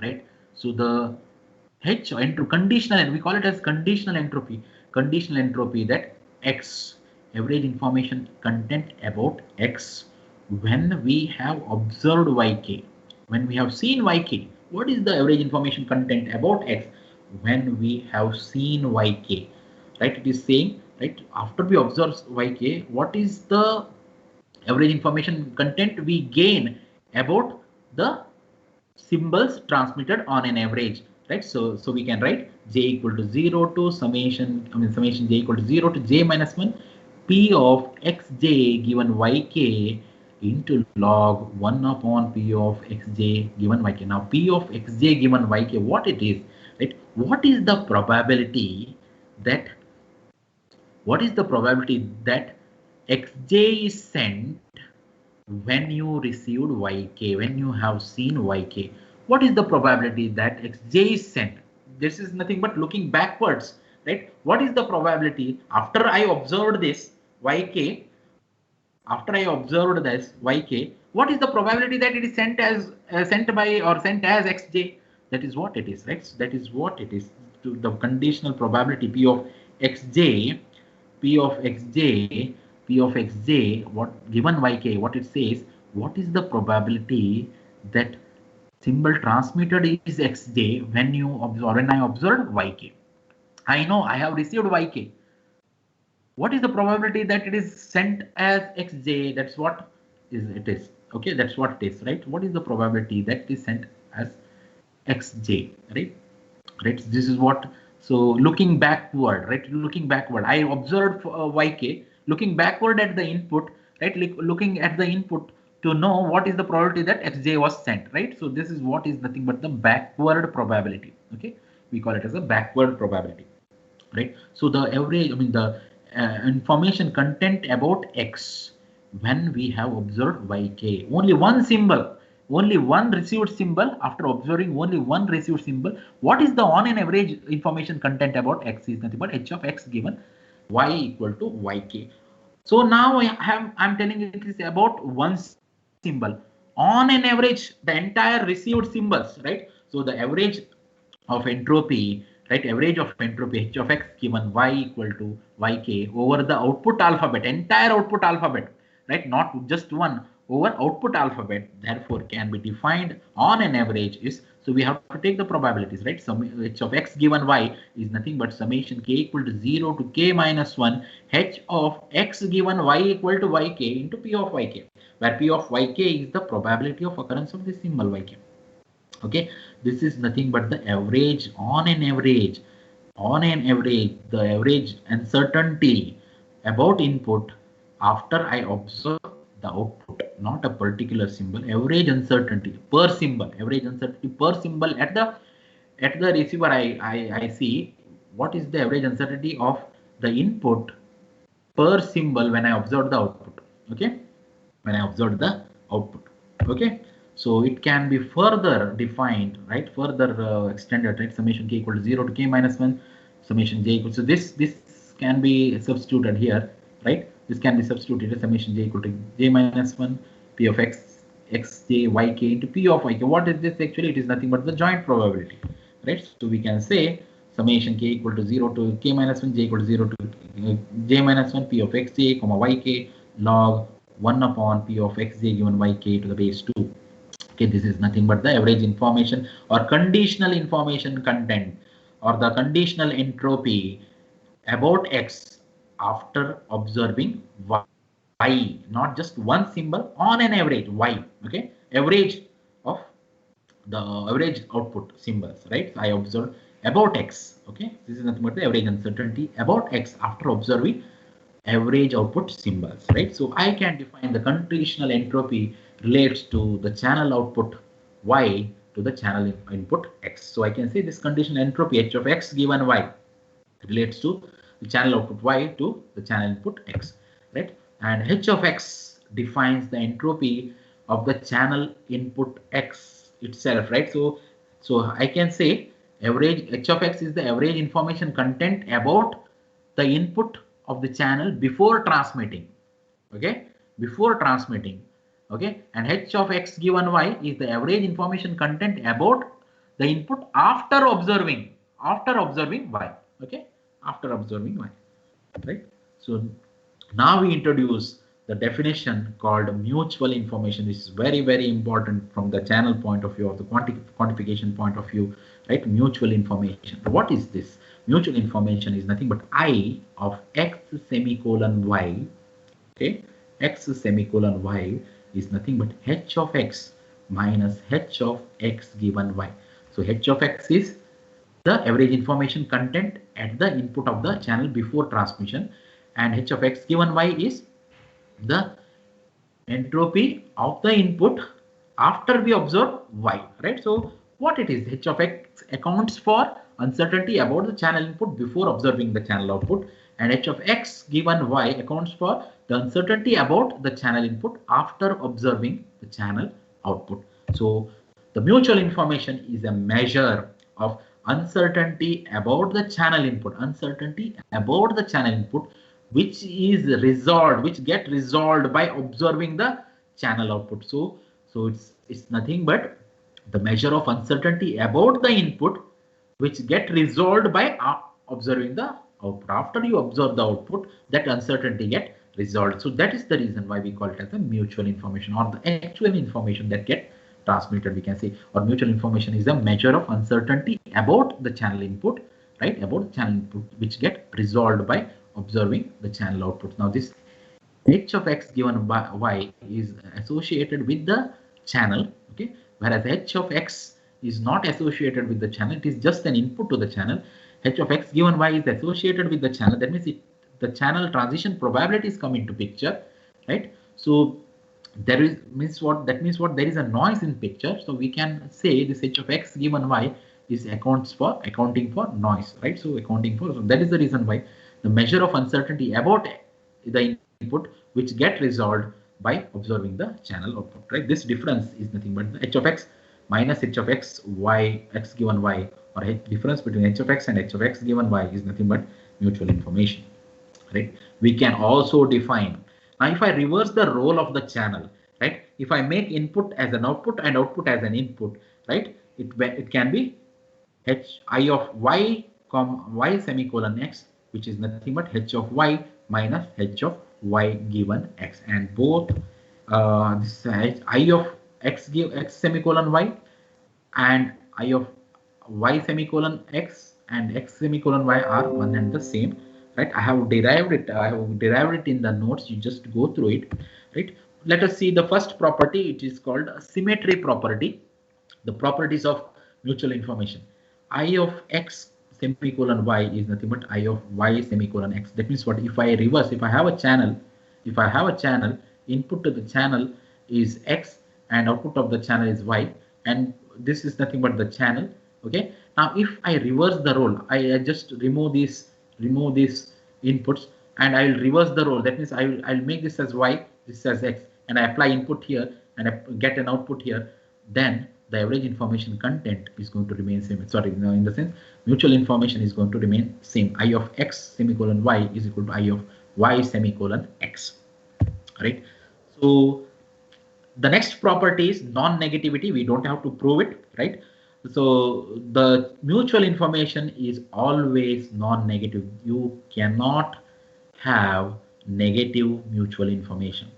right? So the H entropy, conditional, and we call it as conditional entropy that x, average information content about x, when we have observed yk, when we have seen yk. What is the average information content about x when we have seen yk, right? It is saying, right, after we observe yk, what is the average information content we gain about the symbols transmitted on an average, right? So we can write j equal to 0 to summation j equal to 0 to j minus 1 p of xj given yk into log 1 upon p of xj given yk. Now p of xj given yk, what it is, right? What is the probability that xj is sent when you received yk, when you have seen yk? What is the probability that xj is sent? This is nothing but looking backwards, right? What is the probability after I observed this yk, what is the probability that it is sent as sent by or sent as xj? That is what it is, right? So that is what it is, to the conditional probability p of xj, what given yk, what it says, what is the probability that symbol transmitted is xj when I observed yk? I know I have received yk. What is the probability that it is sent as xj? That's what it is. Okay, that's what it is, right? What is the probability that is sent as xj, right? This is what. So looking backward, right? I observed yk, looking backward at the input, right? Looking at the input to know what is the probability that xj was sent, right? So this is what is nothing but the backward probability. Okay, we call it as a backward probability, right? So the average, the information content about x when we have observed yk, only one symbol, only one received symbol. After observing only one received symbol, what is the on an average information content about x is nothing but h of x given y equal to yk. So now I'm telling you it is about one symbol on an average, the entire received symbols, right? So the average of entropy, right? Average of entropy h of x given y equal to yk over the output alphabet, entire output alphabet, right? Not just one, over output alphabet, therefore can be defined on an average is, so we have to take the probabilities, right? So h of x given y is nothing but summation k equal to 0 to k minus 1 h of x given y equal to yk into p of yk, where p of yk is the probability of occurrence of the symbol yk. Okay, this is nothing but the average on an average, the average uncertainty about input after I observe the output, not a particular symbol. Average uncertainty per symbol, at the receiver. I see what is the average uncertainty of the input per symbol when I observe the output. Okay, when I observe the output. Okay, so it can be further defined, right? Further extended, right? Summation k equal to 0 to k minus 1, summation j equal. So this can be substituted here, right? This can be substituted as summation j equal to j minus 1 p of x xj yk into p of yk. What is this actually? It is nothing but the joint probability, right? So we can say summation k equal to 0 to k minus 1 j equal to 0 to j minus 1 p of xj comma yk log 1 upon p of xj given yk to the base 2. Okay, this is nothing but the average information or conditional information content or the conditional entropy about x after observing y, not just one symbol, on an average y. Okay, average of the average output symbols, right? So I observed about X. Okay, this is nothing but the average uncertainty about X after observing average output symbols, right? So I can define the conditional entropy relates to the channel output Y to the channel input X. So I can say this conditional entropy H of X given Y relates to the channel output Y to the channel input X, right? And H of X defines the entropy of the channel input X itself, right? So I can say average H of X is the average information content about the input of the channel before transmitting, okay, before transmitting, okay, and H of X given Y is the average information content about the input after observing Y, okay, after observing Y, right? So now we introduce the definition called mutual information. This is very important from the channel point of view or the quantification point of view, right? Mutual information. What is this? Mutual information is nothing but I of X semicolon Y, okay? X semicolon Y is nothing but H of X minus H of X given Y. So H of X is the average information content at the input of the channel before transmission, and H of X given Y is the entropy of the input after we observe Y, right? So what it is, H of X accounts for uncertainty about the channel input before observing the channel output, and H of X given Y accounts for the uncertainty about the channel input after observing the channel output. So the mutual information is a measure of uncertainty about the channel input, which is resolved, which get resolved by observing the channel output. So it's nothing but the measure of uncertainty about the input which get resolved by observing the output. After you observe the output, that uncertainty get resolved. So that is the reason why we call it as a mutual information, or the actual information that get transmitted, we can say. Or mutual information is a measure of uncertainty about the channel input, right? About the channel input which get resolved by observing the channel output. Now this H of X given by Y is associated with the channel, okay, whereas H of X is not associated with the channel, it is just an input to the channel. H of X given Y is associated with the channel, that means the channel transition probabilities come into picture, right? So there is that means what there is a noise in picture, so we can say this H of X given Y is accounting for noise, right? So that is the reason why the measure of uncertainty about the input which get resolved by observing the channel output, right? This difference is nothing but the H of X minus H of X Y X given Y, or difference between H of X and H of X given Y is nothing but mutual information, right? We can also define, now if I reverse the role of the channel, right, if I make input as an output and output as an input, right, it can be H I of Y comma Y semicolon X, which is nothing but H of Y minus H of Y given X, and both this I of X give X semicolon Y and I of Y semicolon X and X semicolon Y are one and the same, right? I have derived it in the notes, you just go through it, right? Let us see the first property. It is called symmetry property, the properties of mutual information. I of X semicolon Y is nothing but I of Y semicolon X. That means what, if I reverse, if I have a channel, input to the channel is X and output of the channel is Y, and this is nothing but the channel, okay? Now if I reverse the role, I just remove these inputs and I will reverse the role. That means I'll make this as Y, this as X, and I apply input here and I get an output here, then the average information content is going to remain same. Sorry, in the sense mutual information is going to remain same. I of X semicolon Y is equal to I of Y semicolon X, right? So the next property is non-negativity. We don't have to prove it, right? So the mutual information is always non-negative. You cannot have negative mutual information,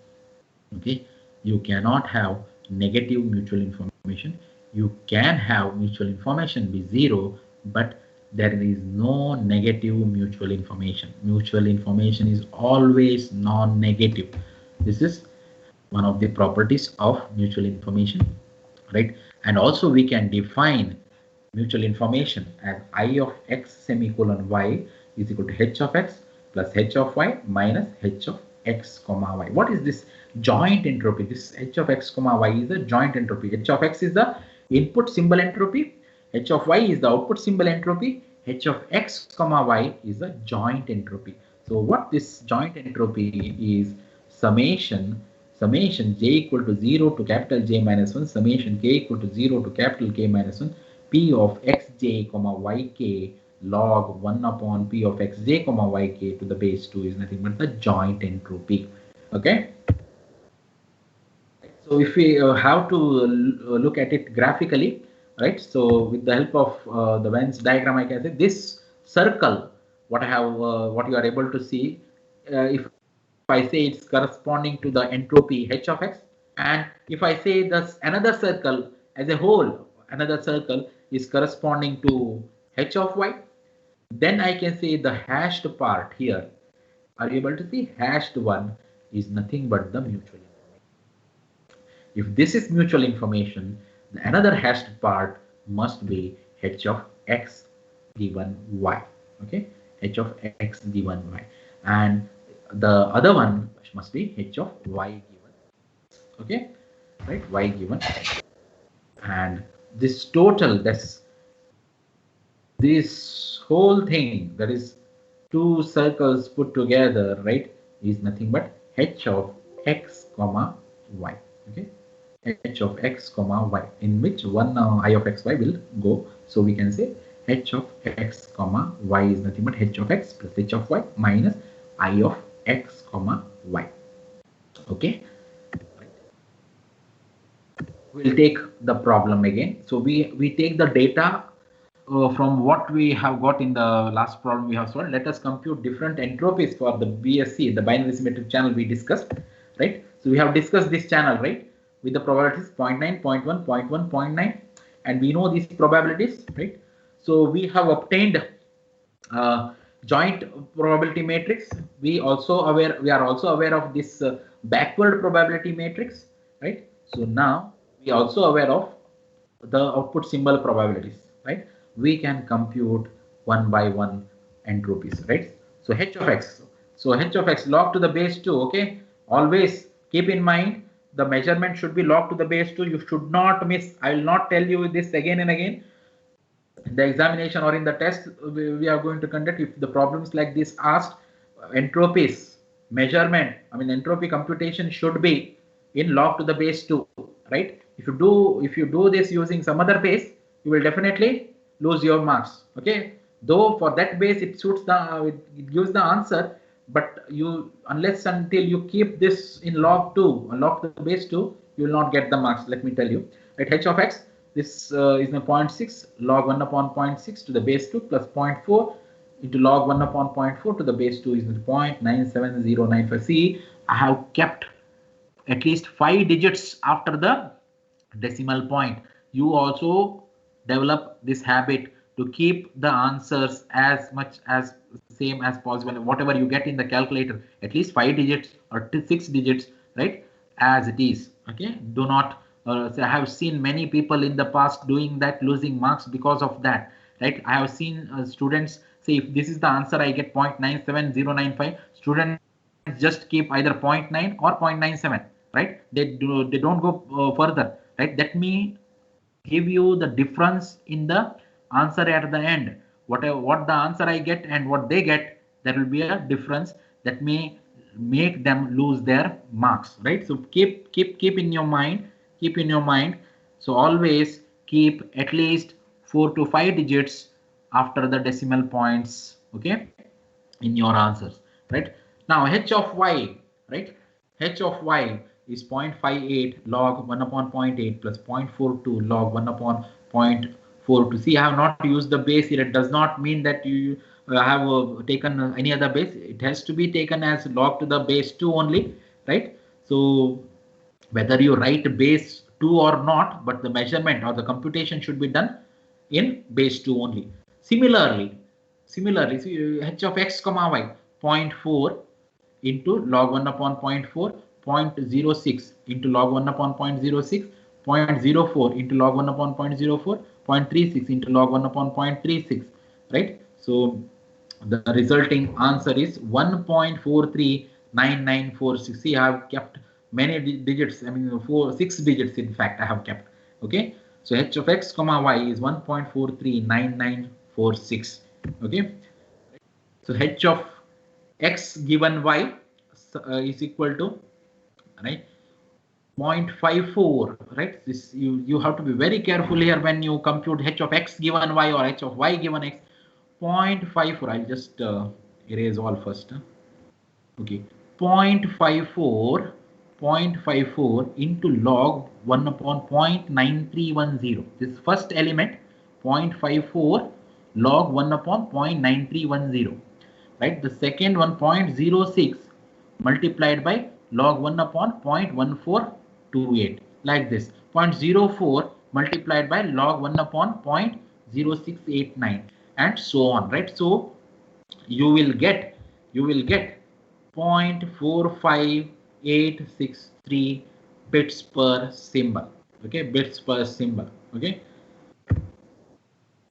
okay? You cannot have negative mutual information. You can have mutual information be 0, but there is no negative mutual information. Mutual information is always non-negative. This is one of the properties of mutual information. right? And also we can define mutual information as I of x semicolon y is equal to h of x plus h of y minus h of x comma y. What is this joint entropy? This h of x comma y is the joint entropy. H of x is the input symbol entropy, h of y is the output symbol entropy, h of x comma y is the joint entropy. So what this joint entropy is summation j equal to 0 to capital J minus 1 summation k equal to 0 to capital K minus 1 p of xj comma yk log 1 upon p of xj comma yk to the base 2 is nothing but the joint entropy. Okay. So if we have to look at it graphically, right? So with the help of the Venn diagram, I can say this circle, what I have, what you are able to see, if I say it's corresponding to the entropy h of x, and if I say this another circle as a whole, another circle is corresponding to h of y, then I can say the hashed part here. Are you able to see? Hashed one is nothing but the mutual information. If this is mutual information, another hashed part must be h of x given y. Okay, h of x given y, and the other one must be h of y given. Okay, right? Y given, and this total, that's this whole thing, that is two circles put together, right, is nothing but h of x comma y. Okay, h of x comma y, in which one I of x y will go. So we can say h of x comma y is nothing but h of x plus h of y minus I of x comma y. Okay, we'll take the problem again. So we take the data from what we have got in the last problem we have solved. Let us compute different entropies for the BSC, the binary symmetric channel we discussed, right? So we have discussed this channel, right, with the probabilities 0.9, 0.1, 0.1, 0.9, and we know these probabilities, right? So we have obtained joint probability matrix. We are also aware of this backward probability matrix, right? So now we are also aware of the output symbol probabilities, right? We can compute one by one entropies, right? So h of x, log to the base 2. Okay, always keep in mind the measurement should be log to the base 2. You should not miss. I will not tell you this again and again. In the examination or in the test we are going to conduct, if the problems like this asked, entropies measurement, I mean entropy computation should be in log to the base 2, right? If you do this using some other base, you will definitely lose your marks. Okay, though for that base it suits the it gives the answer, but you, unless until you keep this in log 2, log to the base 2, you will not get the marks. Let me tell you, right? H of x, this is the 0.6 log 1 upon 0.6 to the base 2 plus 0.4 into log 1 upon 0.4 to the base 2 is 0.97095. See, I have kept at least 5 digits after the decimal point. You also develop this habit to keep the answers as much as same as possible. Whatever you get in the calculator, at least 5 digits or 6 digits, right, as it is. Okay, do not so I have seen many people in the past doing that, losing marks because of that, right? I have seen students say, if this is the answer, I get 0.97095. Students just keep either 0.9 or 0.97, right? They don't go further, right? That may give you the difference in the answer at the end. What the answer I get and what they get, there will be a difference that may make them lose their marks, right? So keep in your mind. Keep in your mind. So always keep at least 4 to 5 digits after the decimal points, okay, in your answers, right? Now h of y, right? H of y is 0.58 log 1 upon 0.8 plus 0.42 log 1 upon 0.42. See, I have not used the base here. It does not mean that you have taken any other base. It has to be taken as log to the base 2 only, right? So whether you write base 2 or not, but the measurement or the computation should be done in base 2 only. Similarly, see, h of x comma y 0.4 into log 1 upon 0.4, 0.06 into log 1 upon 0.06, 0.04 into log 1 upon 0.04, 0.36 into log 1 upon 0.36, right? So the resulting answer is 1.439946. See, I have kept many digits, I mean 6 digits in fact I have kept. Okay, so h of x comma y is 1.439946. Okay, so h of x given y is equal to, right, 0.54, right? This you have to be very careful here when you compute h of x given y or h of y given x. 0.54, I'll just erase all first. Okay, 0.54 into log 1 upon 0.9310. This first element 0.54 log 1 upon 0.9310, right? The second one 0.06 multiplied by log 1 upon 0.1428, like this. 0.04 multiplied by log 1 upon 0.0689, and so on, right? So you will get 0.45863 bits per symbol. Okay, bits per symbol. Okay,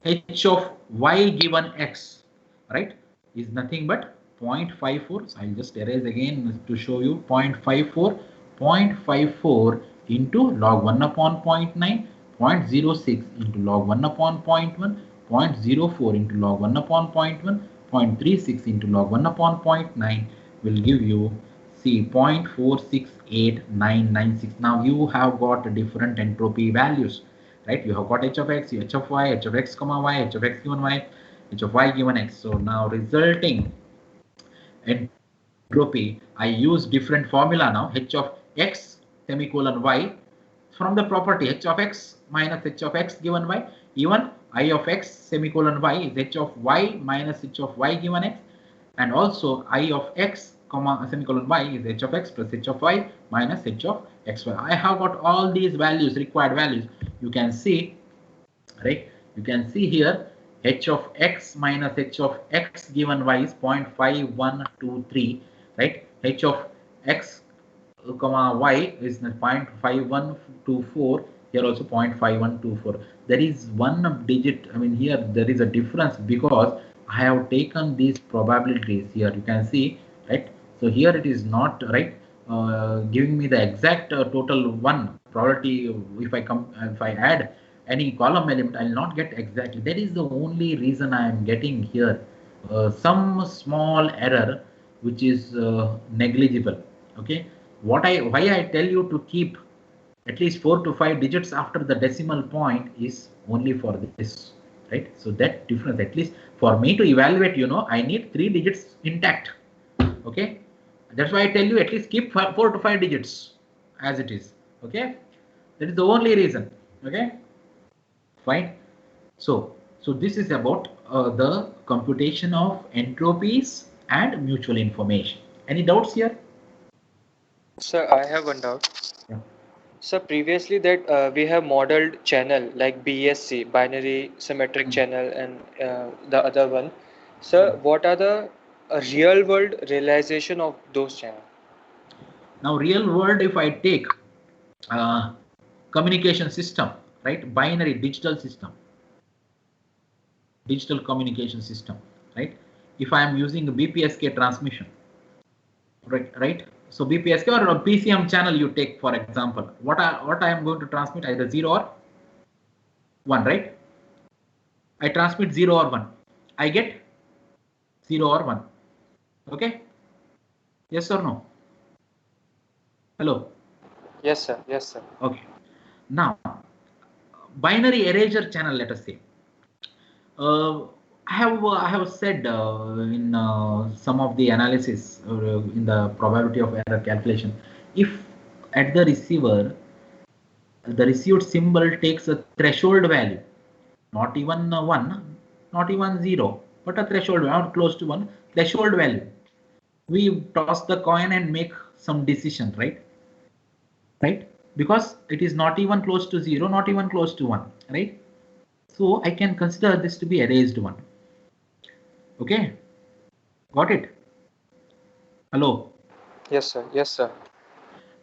h of y given x, right, is nothing but 0.54. So I'll just erase again to show you. 0.54 into log 1 upon 0.9, 0.06 into log 1 upon 0.1, 0.04 into log 1 upon 0.1, 0.36 into log 1 upon 0.9 will give you, see, 0.468996. Now you have got different entropy values, right? You have got h of x, h of y, h of x comma y, h of x given y, h of y given x. So now resulting entropy, I use different formula now. H of x semicolon y from the property h of x minus h of x given y. Even I of x semicolon y is h of y minus h of y given x, and also I of x comma semicolon y is h of x plus h of y minus h of xy. I have got all these values, required values. You can see, right? You can see here h of x minus h of x given y is 0.5123, right? H of x comma y is 0.5124. Here also 0.5124. There is one digit, I mean here there is a difference because I have taken these probabilities here. You can see, right? So here it is not, right, giving me the exact total one probability. If I add any column element, I will not get exactly. That is the only reason I am getting here some small error which is negligible. Okay, why I tell you to keep at least 4 to 5 digits after the decimal point is only for this, right? So that difference, at least for me to evaluate, I need 3 digits intact. Okay, that's why I tell you at least keep 4 to 5 digits as it is. Okay, that is the only reason. Okay, fine. So this is about the computation of entropies and mutual information. Any doubts here? Sir, I have one doubt. Yeah. So previously that we have modeled channel like BSC, binary symmetric channel, and the other one. So what are the real world realization of those channels? Now real world, if I take communication system, right, binary digital system, digital communication system, right, if I am using a BPSK transmission, right, so BPSK or a PCM channel you take, for example, what I am going to transmit, either 0 or 1, right? I transmit 0 or 1, I get 0 or 1. Okay, yes or no? Hello? Yes, sir. Yes, sir. Okay, now binary erasure channel, let us say, I have said in some of the analysis in the probability of error calculation, if at the receiver the received symbol takes a threshold value, not even 1, not even 0, but a threshold value, not close to 1 threshold value, we toss the coin and make some decision, right? Because it is not even close to 0, not even close to 1, right? So I can consider this to be erased one. Okay, got it? Hello? Yes, sir. Yes, sir.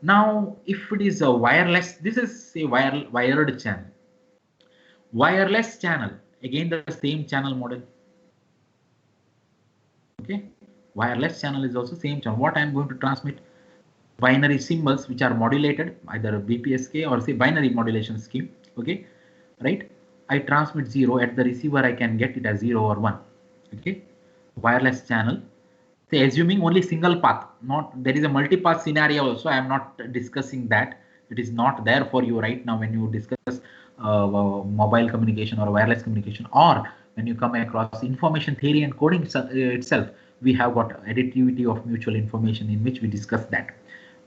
Now, if it is a wireless, this is a wired channel. Wireless channel, again the same channel model. Okay, wireless channel is also same channel. What I am going to transmit? Binary symbols which are modulated, either BPSK or say binary modulation scheme. Okay, right? I transmit 0 at the receiver. I can get it as 0 or 1. Okay, wireless channel. Say assuming only single path, not there is a multi-path scenario also. I am not discussing that. It is not there for you right now when you discuss mobile communication or wireless communication, or when you come across information theory and coding itself. We have got additivity of mutual information in which we discuss that.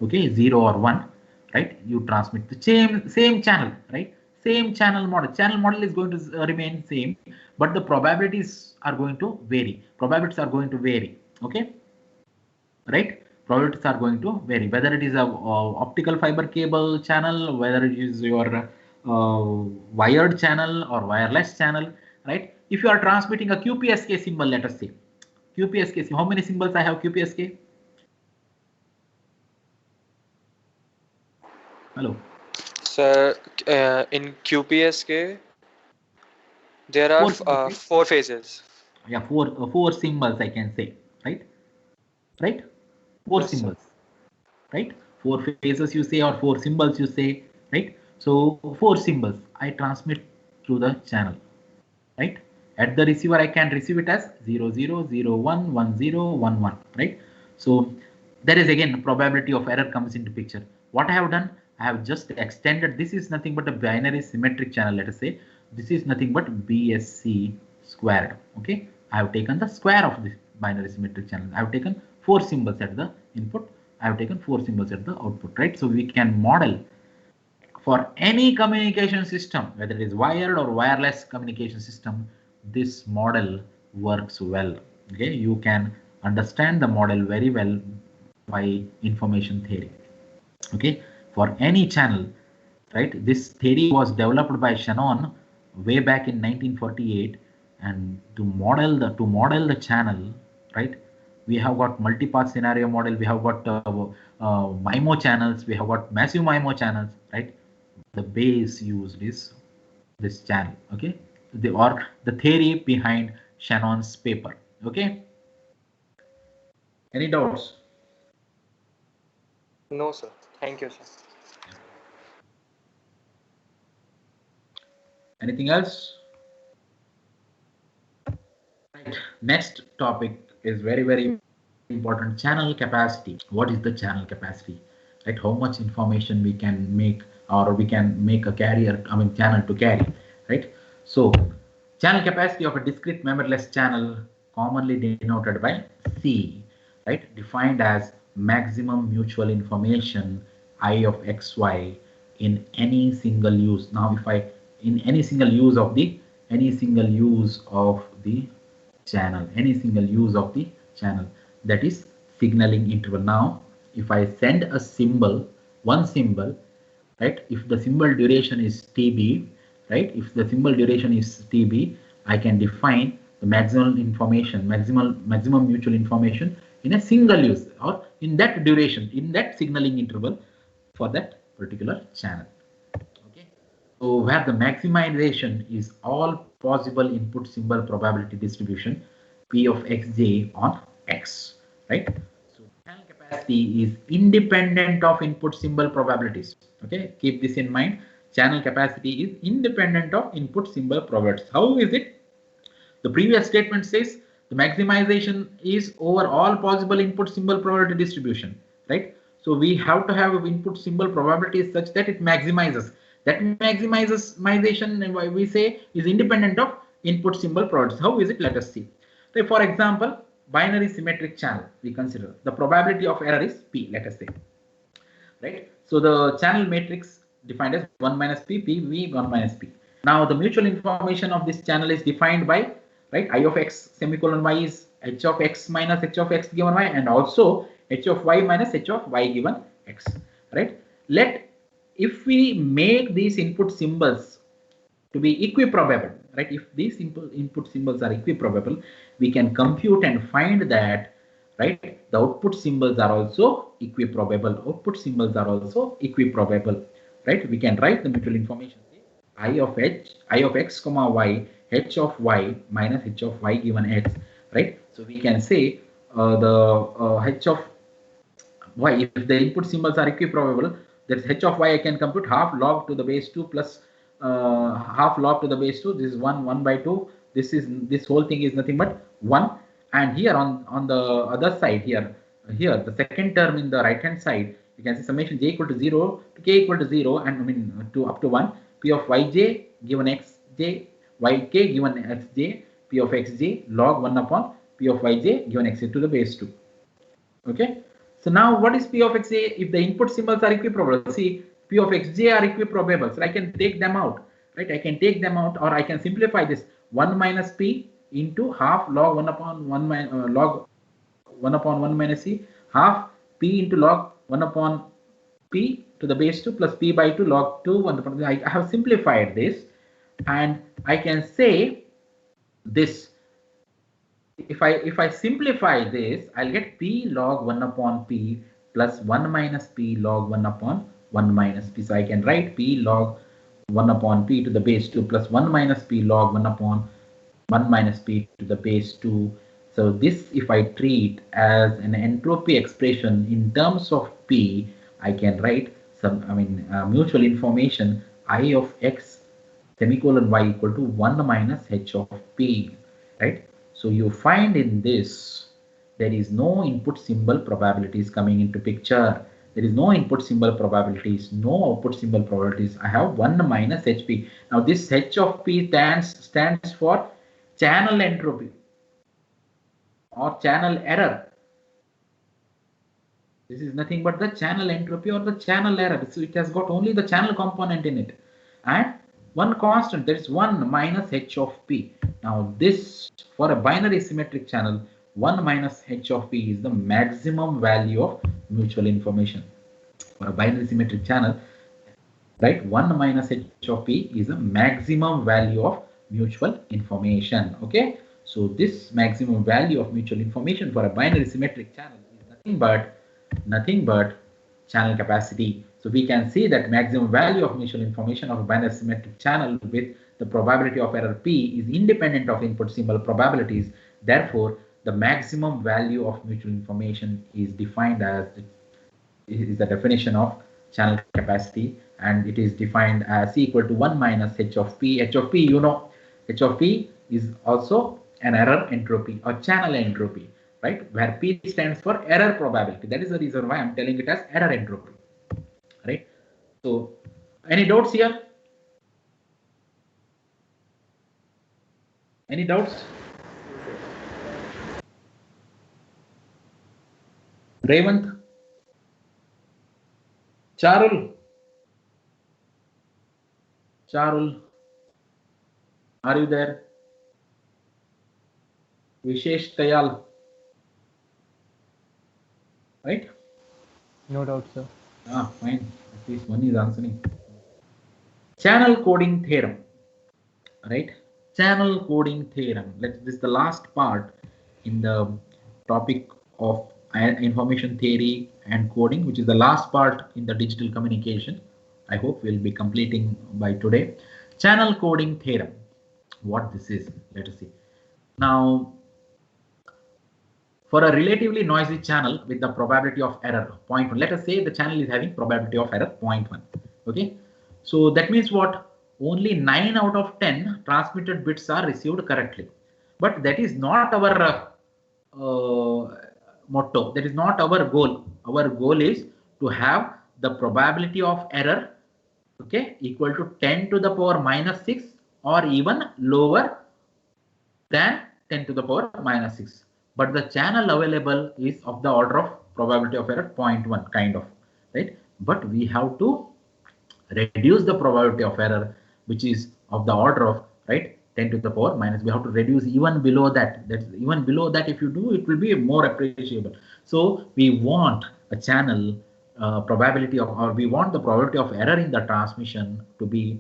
Okay, 0 or 1, right? You transmit the same channel, right? Same channel model. Channel model is going to remain same, but the probabilities are going to vary. Probabilities are going to vary. Okay, right? Probabilities are going to vary, whether it is a optical fiber cable channel, whether it is your wired channel or wireless channel, right? If you are transmitting a QPSK symbol, let us say QPSK, how many symbols I have QPSK? Hello. Sir, in QPSK, there are 4 phases. Yeah, four symbols I can say, right? Right? Four Yes, symbols, right? 4 phases you say, or 4 symbols you say, right? So 4 symbols I transmit through the channel, right? At the receiver, I can receive it as 0, 0, 0, 1, 1, 0, 1, 1, right? So there is again probability of error comes into picture. What I have done, I have just extended. This is nothing but a binary symmetric channel. Let us say this is nothing but BSC squared. Okay, I have taken the square of this binary symmetric channel. I have taken 4 symbols at the input. I have taken 4 symbols at the output, right? So we can model for any communication system, whether it is wired or wireless communication system, this model works well. Okay, you can understand the model very well by information theory. Okay, for any channel, right? This theory was developed by Shannon way back in 1948, and to model the channel, right? We have got multi-path scenario model. We have got MIMO channels. We have got massive MIMO channels, right? The base used is this channel. Okay, or the theory behind Shannon's paper. Okay, any doubts? No, sir. Thank you, sir. Anything else? Right. Next topic is very important. Channel capacity. What is the channel capacity? Right? How much information we can make, or we can make a carrier, channel to carry, right? So channel capacity of a discrete memoryless channel, commonly denoted by C, right? Defined as maximum mutual information I of xy in any single use. Now, if I in any single use of the channel, any single use of the channel, that is signaling interval. Now, if I send a symbol, one symbol, right? If the symbol duration is TB, right? If the symbol duration is TB, I can define the maximum information, maximum mutual information in a single use, or in that duration, in that signaling interval for that particular channel. Okay. So where the maximization is all possible input symbol probability distribution P of xj on x, right? So channel capacity is independent of input symbol probabilities. Okay, keep this in mind. Channel capacity is independent of input symbol probabilities. How is it? The previous statement says the maximization is over all possible input symbol probability distribution, right? So we have to have input symbol probability such that it maximizes. That maximization, we say, is independent of input symbol probabilities. How is it? Let us see. So for example, binary symmetric channel, we consider the probability of error is P, let us say, right? So the channel matrix defined as 1 minus P, P, V, 1 minus P. Now the mutual information of this channel is defined by, right, I of x semicolon y is h of x minus h of x given y, and also h of y minus h of y given x, right? If we make these input symbols to be equiprobable, right? If these input symbols are equiprobable, we can compute and find that right? The output symbols are also equiprobable. Output symbols are also equiprobable, right? We can write the mutual information. I of x comma y, h of y minus h of y given x, right? So we can say the h of y, if the input symbols are equiprobable, that's h of y I can compute half log to the base 2 plus half log to the base 2. This is 1 by 2. This whole thing is nothing but 1. And here on the other side, here the second term in the right hand side, you can see summation j equal to 0 to k equal to 0, and I mean to up to 1, p of yj given xj, yk given xj, p of xj log 1 upon p of yj given x to the base 2. Okay. So now what is p of xj? If the input symbols are equiprobable, see, p of xj are equiprobable, so I can take them out, right? I can take them out, or I can simplify this 1 minus p into half log 1 upon 1 log 1 upon 1 minus c, half p into log 1 upon p to the base 2 plus p by 2 log 2 1 upon. I have simplified this, and I can say this. If I simplify this, I'll get p log 1 upon p plus 1 minus p log 1 upon 1 minus p. So I can write p log 1 upon p to the base 2 plus 1 minus p log 1 upon 1 minus p to the base 2. So this, if I treat as an entropy expression in terms of p, I can write some, mutual information I of x semicolon y equal to 1 minus h of p, right? So you find in this, there is no input symbol probabilities coming into picture. There is no input symbol probabilities, no output symbol probabilities. I have 1 minus HP. Now this h of p stands for channel entropy or channel error. This is nothing but the channel entropy or the channel error. So it has got only the channel component in it. And one constant, there is 1 minus h of p. Now this, for a binary symmetric channel, 1 minus h of p is the maximum value of mutual information. For a binary symmetric channel, right, 1 minus h of p is the maximum value of mutual information. Okay, so this maximum value of mutual information for a binary symmetric channel is nothing but channel capacity. So we can see that maximum value of mutual information of a binary symmetric channel with the probability of error p is independent of input symbol probabilities. Therefore, the maximum value of mutual information is defined as, is the definition of channel capacity, and it is defined as C equal to 1 minus h of p. H of p, you know, h of p is also an error entropy or channel entropy, right? Where p stands for error probability. That is the reason why I'm telling it as error entropy, right? So, any doubts here? Any doubts? Revant? Charul? Charul? Are you there? Vishesh Tayal? Right? No doubt, sir. Ah, fine. At least one is answering. Channel coding theorem, right? Channel coding theorem. This is the last part in the topic of information theory and coding, which is the last part in the digital communication. I hope we'll be completing by today. Channel coding theorem. What this is, let us see. Now, for a relatively noisy channel with the probability of error 0.1, let us say the channel is having probability of error 0.1. Okay, so that means what? Only 9 out of 10 transmitted bits are received correctly. But that is not our motto. That is not our goal. Our goal is to have the probability of error, okay, equal to 10 to the power minus 6 or even lower than 10 to the power minus 6. But the channel available is of the order of probability of error 0.1 kind of, right? But we have to reduce the probability of error, which is of the order of, right, 10 to the power minus. We have to reduce even below that. That's even below that. If you do, it will be more appreciable. So we want a channel probability of, or we want the probability of error in the transmission to be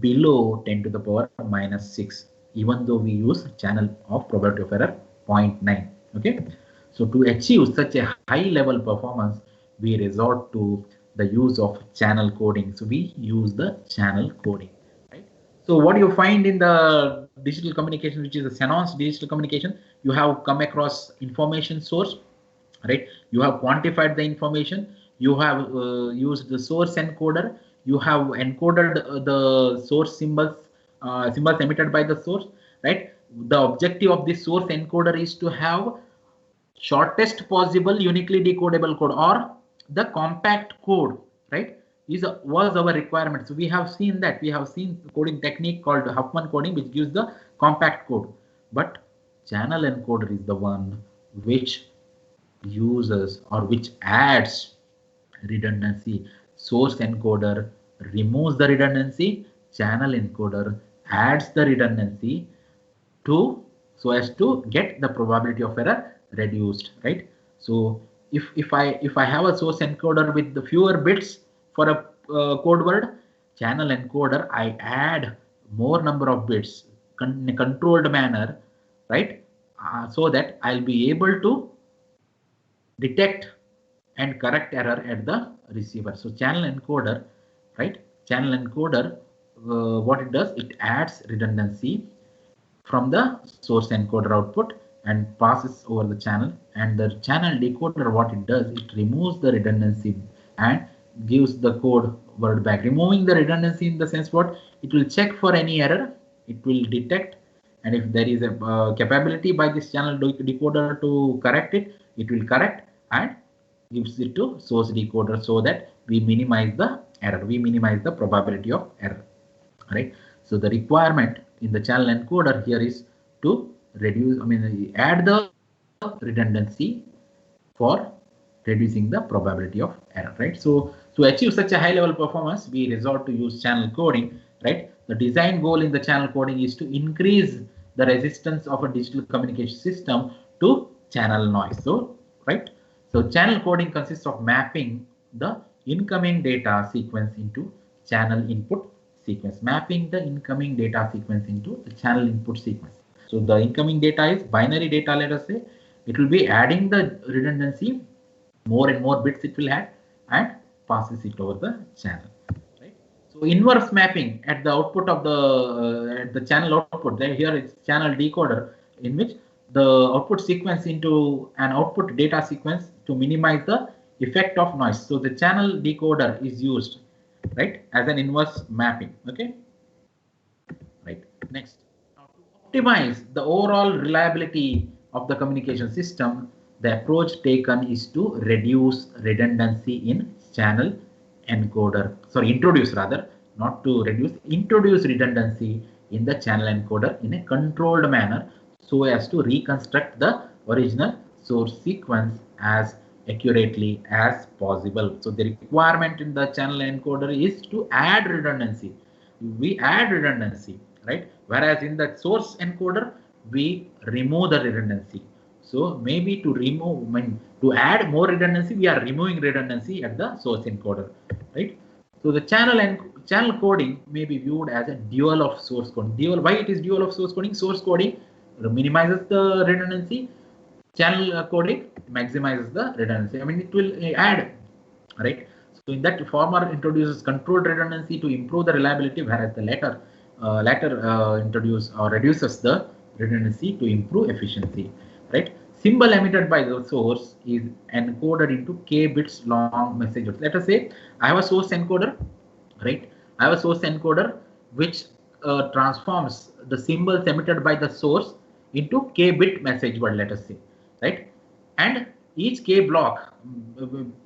below 10 to the power minus 6, even though we use channel of probability of error 0.9. Okay, So to achieve such a high level performance, we resort to the use of channel coding. So we use the channel coding, right? So what you find in the digital communication, which is the Shannon's digital communication, you have come across information source, right? You have quantified the information, you have used the source encoder, you have encoded the source symbols emitted by the source, right? The objective of this source encoder is to have shortest possible uniquely decodable code, or the compact code, right? Was our requirement. So we have seen that, we have seen coding technique called Huffman coding, which gives the compact code, but channel encoder is the one which uses or which adds redundancy. Source encoder removes the redundancy, channel encoder adds the redundancy to, so as to get the probability of error reduced, right? So if I have a source encoder with the fewer bits for a code word, channel encoder I add more number of bits in a controlled manner, right? So that I'll be able to detect and correct error at the receiver. So channel encoder, right? Channel encoder, what it does, it adds redundancy from the source encoder output and passes over the channel, and the channel decoder, what it does, it removes the redundancy and gives the code word back. Removing the redundancy in the sense what, it will check for any error, it will detect, and if there is a capability by this channel decoder to correct it, it will correct and gives it to source decoder, so that we minimize the error, we minimize the probability of error, right? So the requirement in the channel encoder here is to reduce, add the redundancy for reducing the probability of error, right? So to achieve such a high level performance, we resort to use channel coding, right? The design goal in the channel coding is to increase the resistance of a digital communication system to channel noise. So, right? So channel coding consists of mapping the incoming data sequence into channel input sequence, mapping the incoming data sequence into the channel input sequence. So the incoming data is binary data, let us say. It will be adding the redundancy, more and more bits it will add, and passes it over the channel, right? So inverse mapping at the output of the channel output, then here it's channel decoder, in which the output sequence into an output data sequence to minimize the effect of noise. So the channel decoder is used, right, as an inverse mapping. Okay, right. Next, now to optimize the overall reliability of the communication system, the approach taken is to reduce redundancy in channel encoder. Sorry, introduce rather, not to reduce, introduce redundancy in the channel encoder in a controlled manner, so as to reconstruct the original source sequence as accurately as possible. So the requirement in the channel encoder is to add redundancy. We add redundancy, right? Whereas in the source encoder, we remove the redundancy. So maybe to remove, to add more redundancy, we are removing redundancy at the source encoder, right? So the channel coding may be viewed as a dual of source coding. Dual, why it is dual of source coding? Source coding minimizes the redundancy, channel coding maximizes the redundancy. It will add, right? So in that, former introduces controlled redundancy to improve the reliability, whereas the latter introduce or reduces the redundancy to improve efficiency, right? Symbol emitted by the source is encoded into k bits long messages. Let us say I have a source encoder, right? I have a source encoder which transforms the symbols emitted by the source into k bit message word, let us say, right? And each k block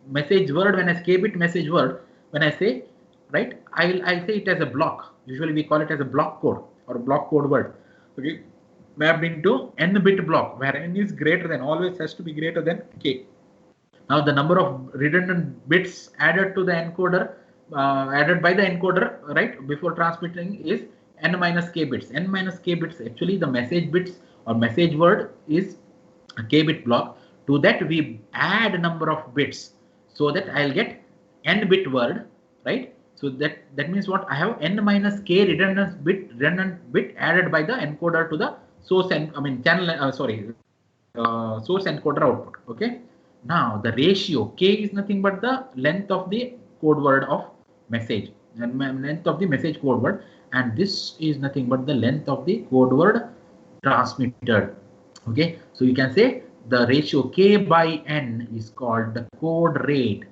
message word, when I k bit message word, when I say, right, I'll say it as a block. Usually we call it as a block code or block code word. Okay, mapped into n bit block, where n is greater than, always has to be greater than k. Now the number of redundant bits added to the encoder, added by the encoder, right, before transmitting is n minus k bits. N minus k bits, actually the message bits or message word is a k bit block. To that we add a number of bits, so that I'll get n bit word, right? So that means what, I have n minus k redundant bit added by the encoder to the source and channel, sorry, source encoder output. Okay. Now the ratio k is nothing but the length of the code word of message, and length of the message code word, and this is nothing but the length of the code word transmitted. Okay, so you can say the ratio k by n is called the code rate,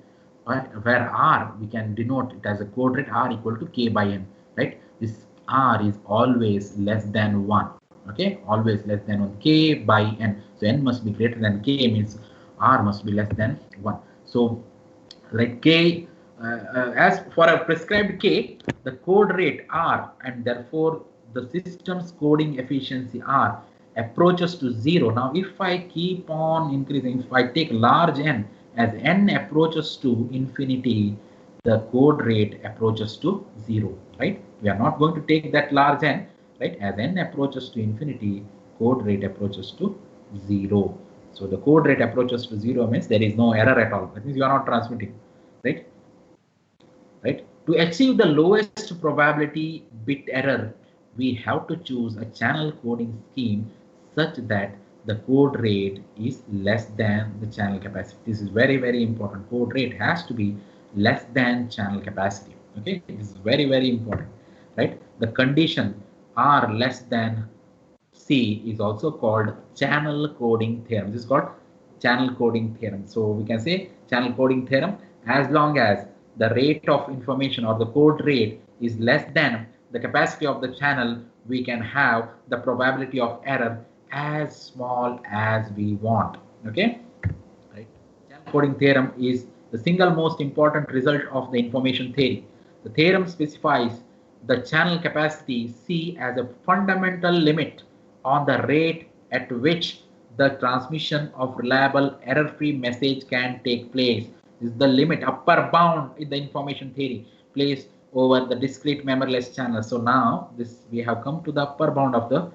right? Where r, we can denote it as a code rate r equal to k by n, right? This r is always less than 1. Okay, always less than 1, k by n. So n must be greater than k, means r must be less than 1. So like k, as for a prescribed k, the code rate r, and therefore the system's coding efficiency r approaches to 0. Now if I keep on increasing, if I take large n, as n approaches to infinity, the code rate approaches to 0, right? We are not going to take that large n, right? As n approaches to infinity, code rate approaches to 0. So the code rate approaches to 0 means there is no error at all. That means you are not transmitting, right? Right? To achieve the lowest probability bit error, we have to choose a channel coding scheme such that the code rate is less than the channel capacity. This is very, very important. Code rate has to be less than channel capacity. Okay, this is very, very important, right? The condition R less than C is also called channel coding theorem. This is called channel coding theorem. So we can say channel coding theorem, as long as the rate of information or the code rate is less than the capacity of the channel, we can have the probability of error as small as we want. Okay, right? Channel coding theorem is the single most important result of the information theory. The theorem specifies the channel capacity C as a fundamental limit on the rate at which the transmission of reliable error-free message can take place. This is the limit, upper bound in the information theory placed over the discrete memoryless channel. So now this, we have come to the upper bound of the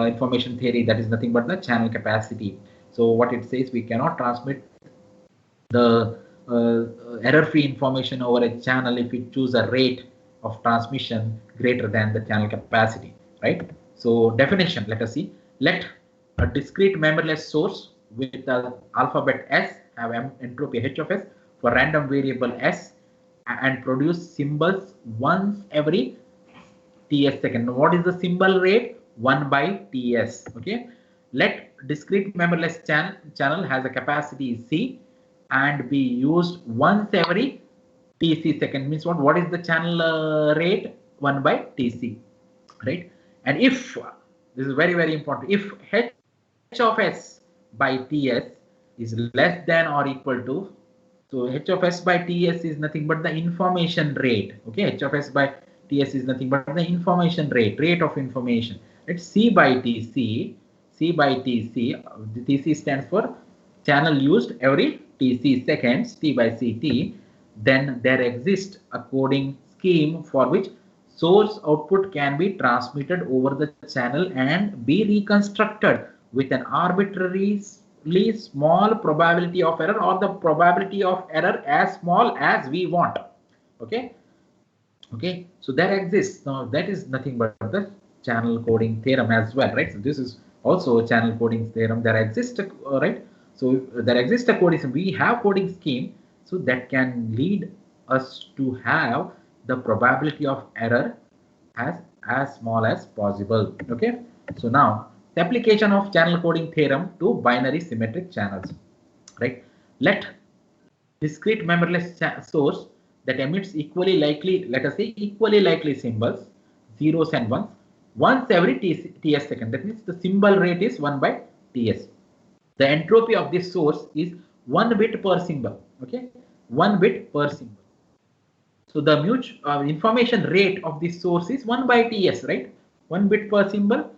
information theory, that is nothing but the channel capacity. So what it says, we cannot transmit the error-free information over a channel if we choose a rate of transmission greater than the channel capacity, right? So definition, let us see. Let a discrete memoryless source with the alphabet S have entropy h of s for random variable s and produce symbols once every ts second. What is the symbol rate? 1 by ts. Okay. Let discrete memoryless channel has a capacity C and be used once every tc second. Means what is the channel rate? 1 by tc, right? And if, this is very, very important, if h of s by ts is less than or equal to, so h of s by ts is nothing but the information rate. Okay, h of s by ts is nothing but the information rate of information. Let's c by tc, c by tc, the tc stands for channel used every tc seconds, t by ct. Then there exists a coding scheme for which source output can be transmitted over the channel and be reconstructed with an arbitrarily small probability of error, or the probability of error as small as we want. Okay. Okay. So there exists, now that is nothing but the channel coding theorem as well, right? So this is also a channel coding theorem. There exists a, right? So there exists a coding, we have coding scheme, so that can lead us to have the probability of error as small as possible. Okay. So now the application of channel coding theorem to binary symmetric channels, right? Let discrete memoryless source that emits equally likely, let us say equally likely symbols, zeros and ones, once every ts second. That means the symbol rate is 1 by ts. The entropy of this source is 1 bit per symbol. Okay, 1 bit per symbol. So the information rate of this source is 1 by ts, right? 1 bit per symbol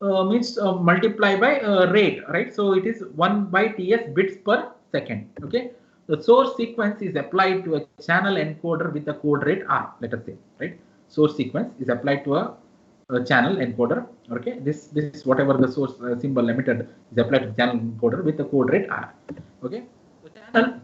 means multiply by rate, right? So it is 1 by ts bits per second. Okay. The source sequence is applied to a channel encoder with the code rate r, let us say, right? Source sequence is applied to a channel encoder. Okay, this whatever the source symbol emitted is applied to the channel encoder with the code rate r. Okay, so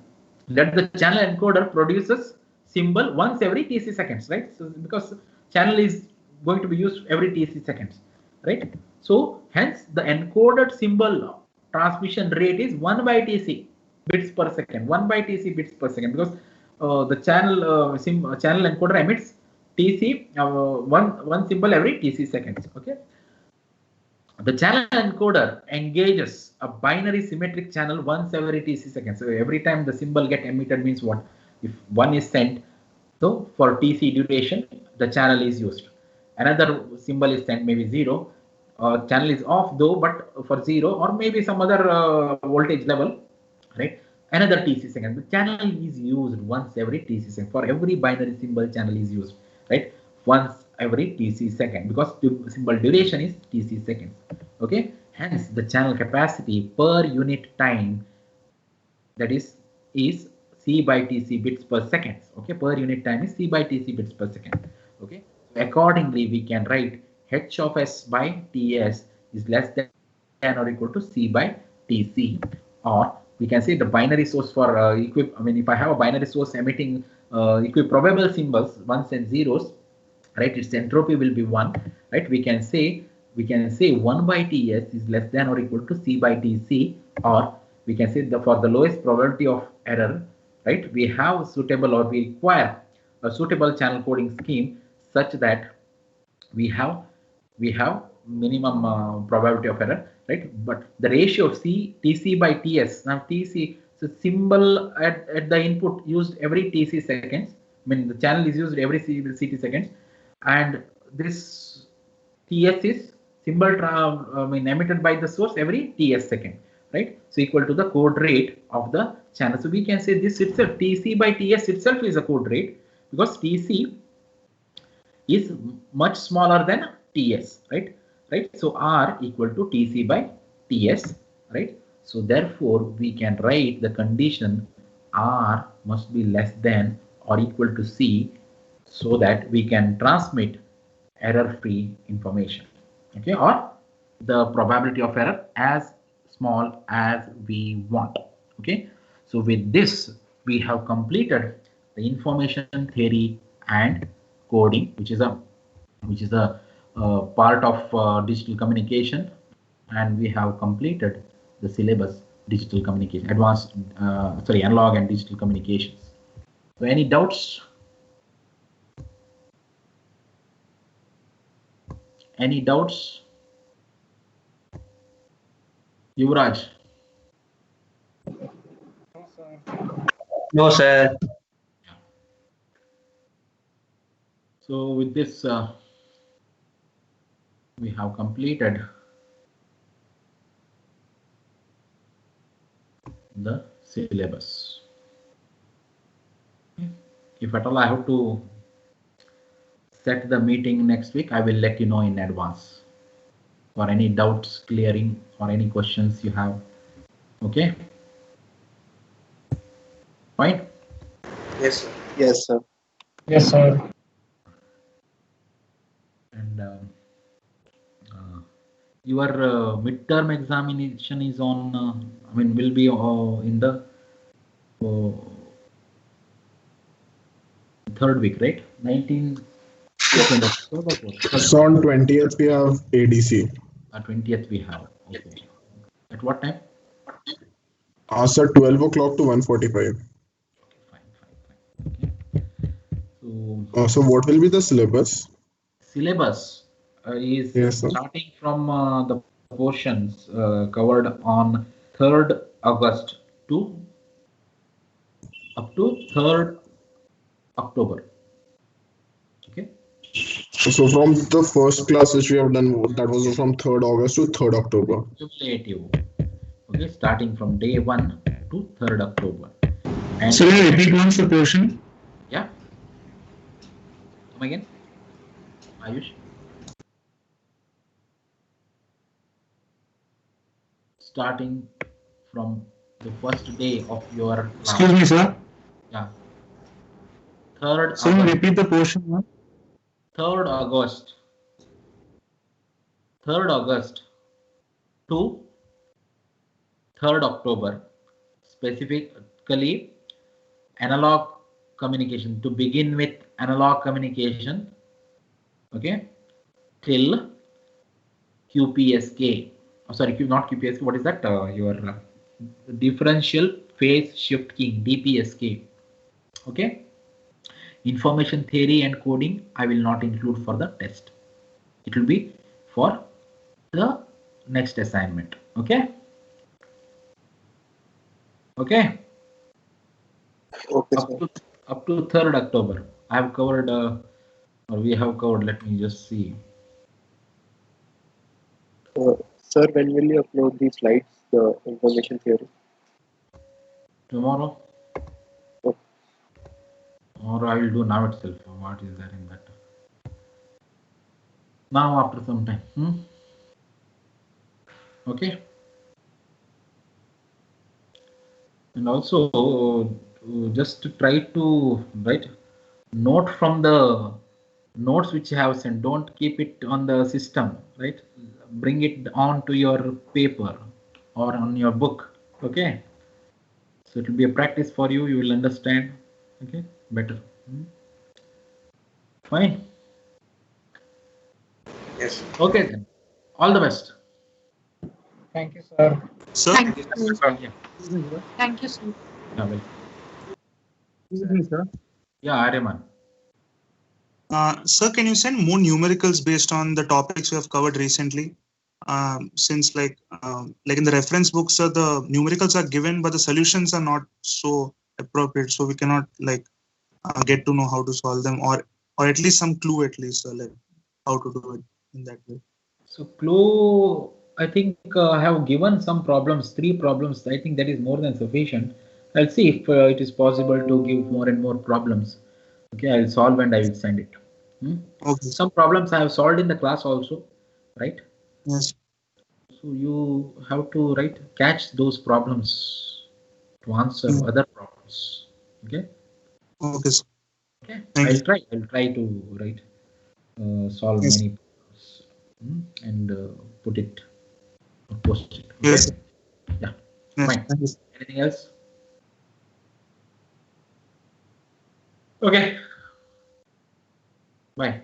let the channel encoder produces symbol once every tc seconds, right? So because channel is going to be used every tc seconds, right? So hence the encoded symbol transmission rate is 1 by TC bits per second. 1 by TC bits per second, because the channel encoder emits TC one symbol every TC seconds. Okay. The channel encoder engages a binary symmetric channel once every TC seconds. So every time the symbol get emitted means what? If one is sent, so for TC duration, the channel is used. Another symbol is sent, maybe 0. Channel is off though, but for 0 or maybe some other voltage level, right? Another TC second. The channel is used once every TC second. For every binary symbol, channel is used, right? Once every TC second, because the symbol duration is TC seconds. Okay. Hence, the channel capacity per unit time, that is C by TC bits per second. Okay. Per unit time is C by TC bits per second. Okay. Accordingly, we can write H of S by TS is less than or equal to C by TC, or we can say the binary source for if I have a binary source emitting equiprobable symbols, ones and zeros, right, its entropy will be 1, right? We can say 1 by TS is less than or equal to C by TC, or we can say for the lowest probability of error, right, we have suitable, or we require a suitable channel coding scheme such that we have minimum probability of error, right? But the ratio of TC by TS, now TC, so symbol at the input used every TC seconds. I mean, the channel is used every CT seconds, and this TS is symbol emitted by the source every TS second, right? So equal to the code rate of the channel. So we can say this itself, TC by TS itself is a code rate, because TC is much smaller than TS, right? So R equal to TC by TS, right? So therefore, we can write the condition R must be less than or equal to C, so that we can transmit error-free information, okay, or the probability of error as small as we want. Okay. So with this, we have completed the information theory and coding, which is a part of digital communication, and we have completed the syllabus digital communication, advanced analog and digital communications. So any doubts? Any doubts? Yuvraj? No, sir. So with this, we have completed the syllabus. If at all I have to set the meeting next week, I will let you know in advance for any doubts clearing or any questions you have. Okay. Fine. Yes, sir. Yes, sir. Yes, sir. And your midterm examination is on, will be in the 3rd week, right? 19th. So on 20th we have ADC. 20th we have. Okay. At what time? Sir, 12 o'clock to 1:45. Okay, fine. So what will be the syllabus? Syllabus is Yes, sir. starting from the portions covered on 3rd August to up to 3rd October. Okay. So from the first class which we have done, that was from 3rd August to 3rd October. Cumulative. Okay, starting from day 1 to 3rd October. And So you repeat once the portion. yeah. Come again, Ayush. Starting from the first day of your class. Excuse me, sir. Yeah. 3rd So you August. repeat the portion. 3rd August. 3rd August to 3rd October. Specifically, analog communication. To begin with analog communication. Okay. Till QPSK. sorry, not QPSK. What is that? Your differential phase shift keying, DPSK. Okay. Information theory and coding I will not include for the test. It will be for the next assignment. Okay. Okay. Okay, sir. Up to 3rd October. I have covered, or we have covered. Let me just see. Sir, when will you upload these slides, the information theory? Tomorrow. Okay. Or I will do now itself. What is there in that? Now after some time. Okay. And also just to try to note from the notes which you have sent. Don't keep it on the system, right? Bring it on to your paper or on your book. Okay. So it will be a practice for you. You will understand. Okay. Better. Fine. Yes. Okay then. All the best. Thank you, sir. Sir, Thank you, sir. Yeah. Thank you, sir. Yeah, well. Sir. Yeah, Aryaman. sir, can you send more numericals based on the topics we have covered recently? Since like in the reference book, sir, the numericals are given, but the solutions are not so appropriate, so we cannot get to know how to solve them, or at least some clue, at least like how to do it in that way. So clue, I think I have given some problems, 3 problems. I think that is more than sufficient. I'll see if it is possible to give more and more problems. Okay, I'll solve and I will send it. Okay. Some problems I have solved in the class also, right? Yes. So you have to catch those problems to answer other problems. Okay. Okay, sir. Okay. Thank I'll you. try to solve Yes. many problems and put it, post it. Okay? Yes. Yeah. Yes. Fine. Thank you. Anything else? Okay. Bye.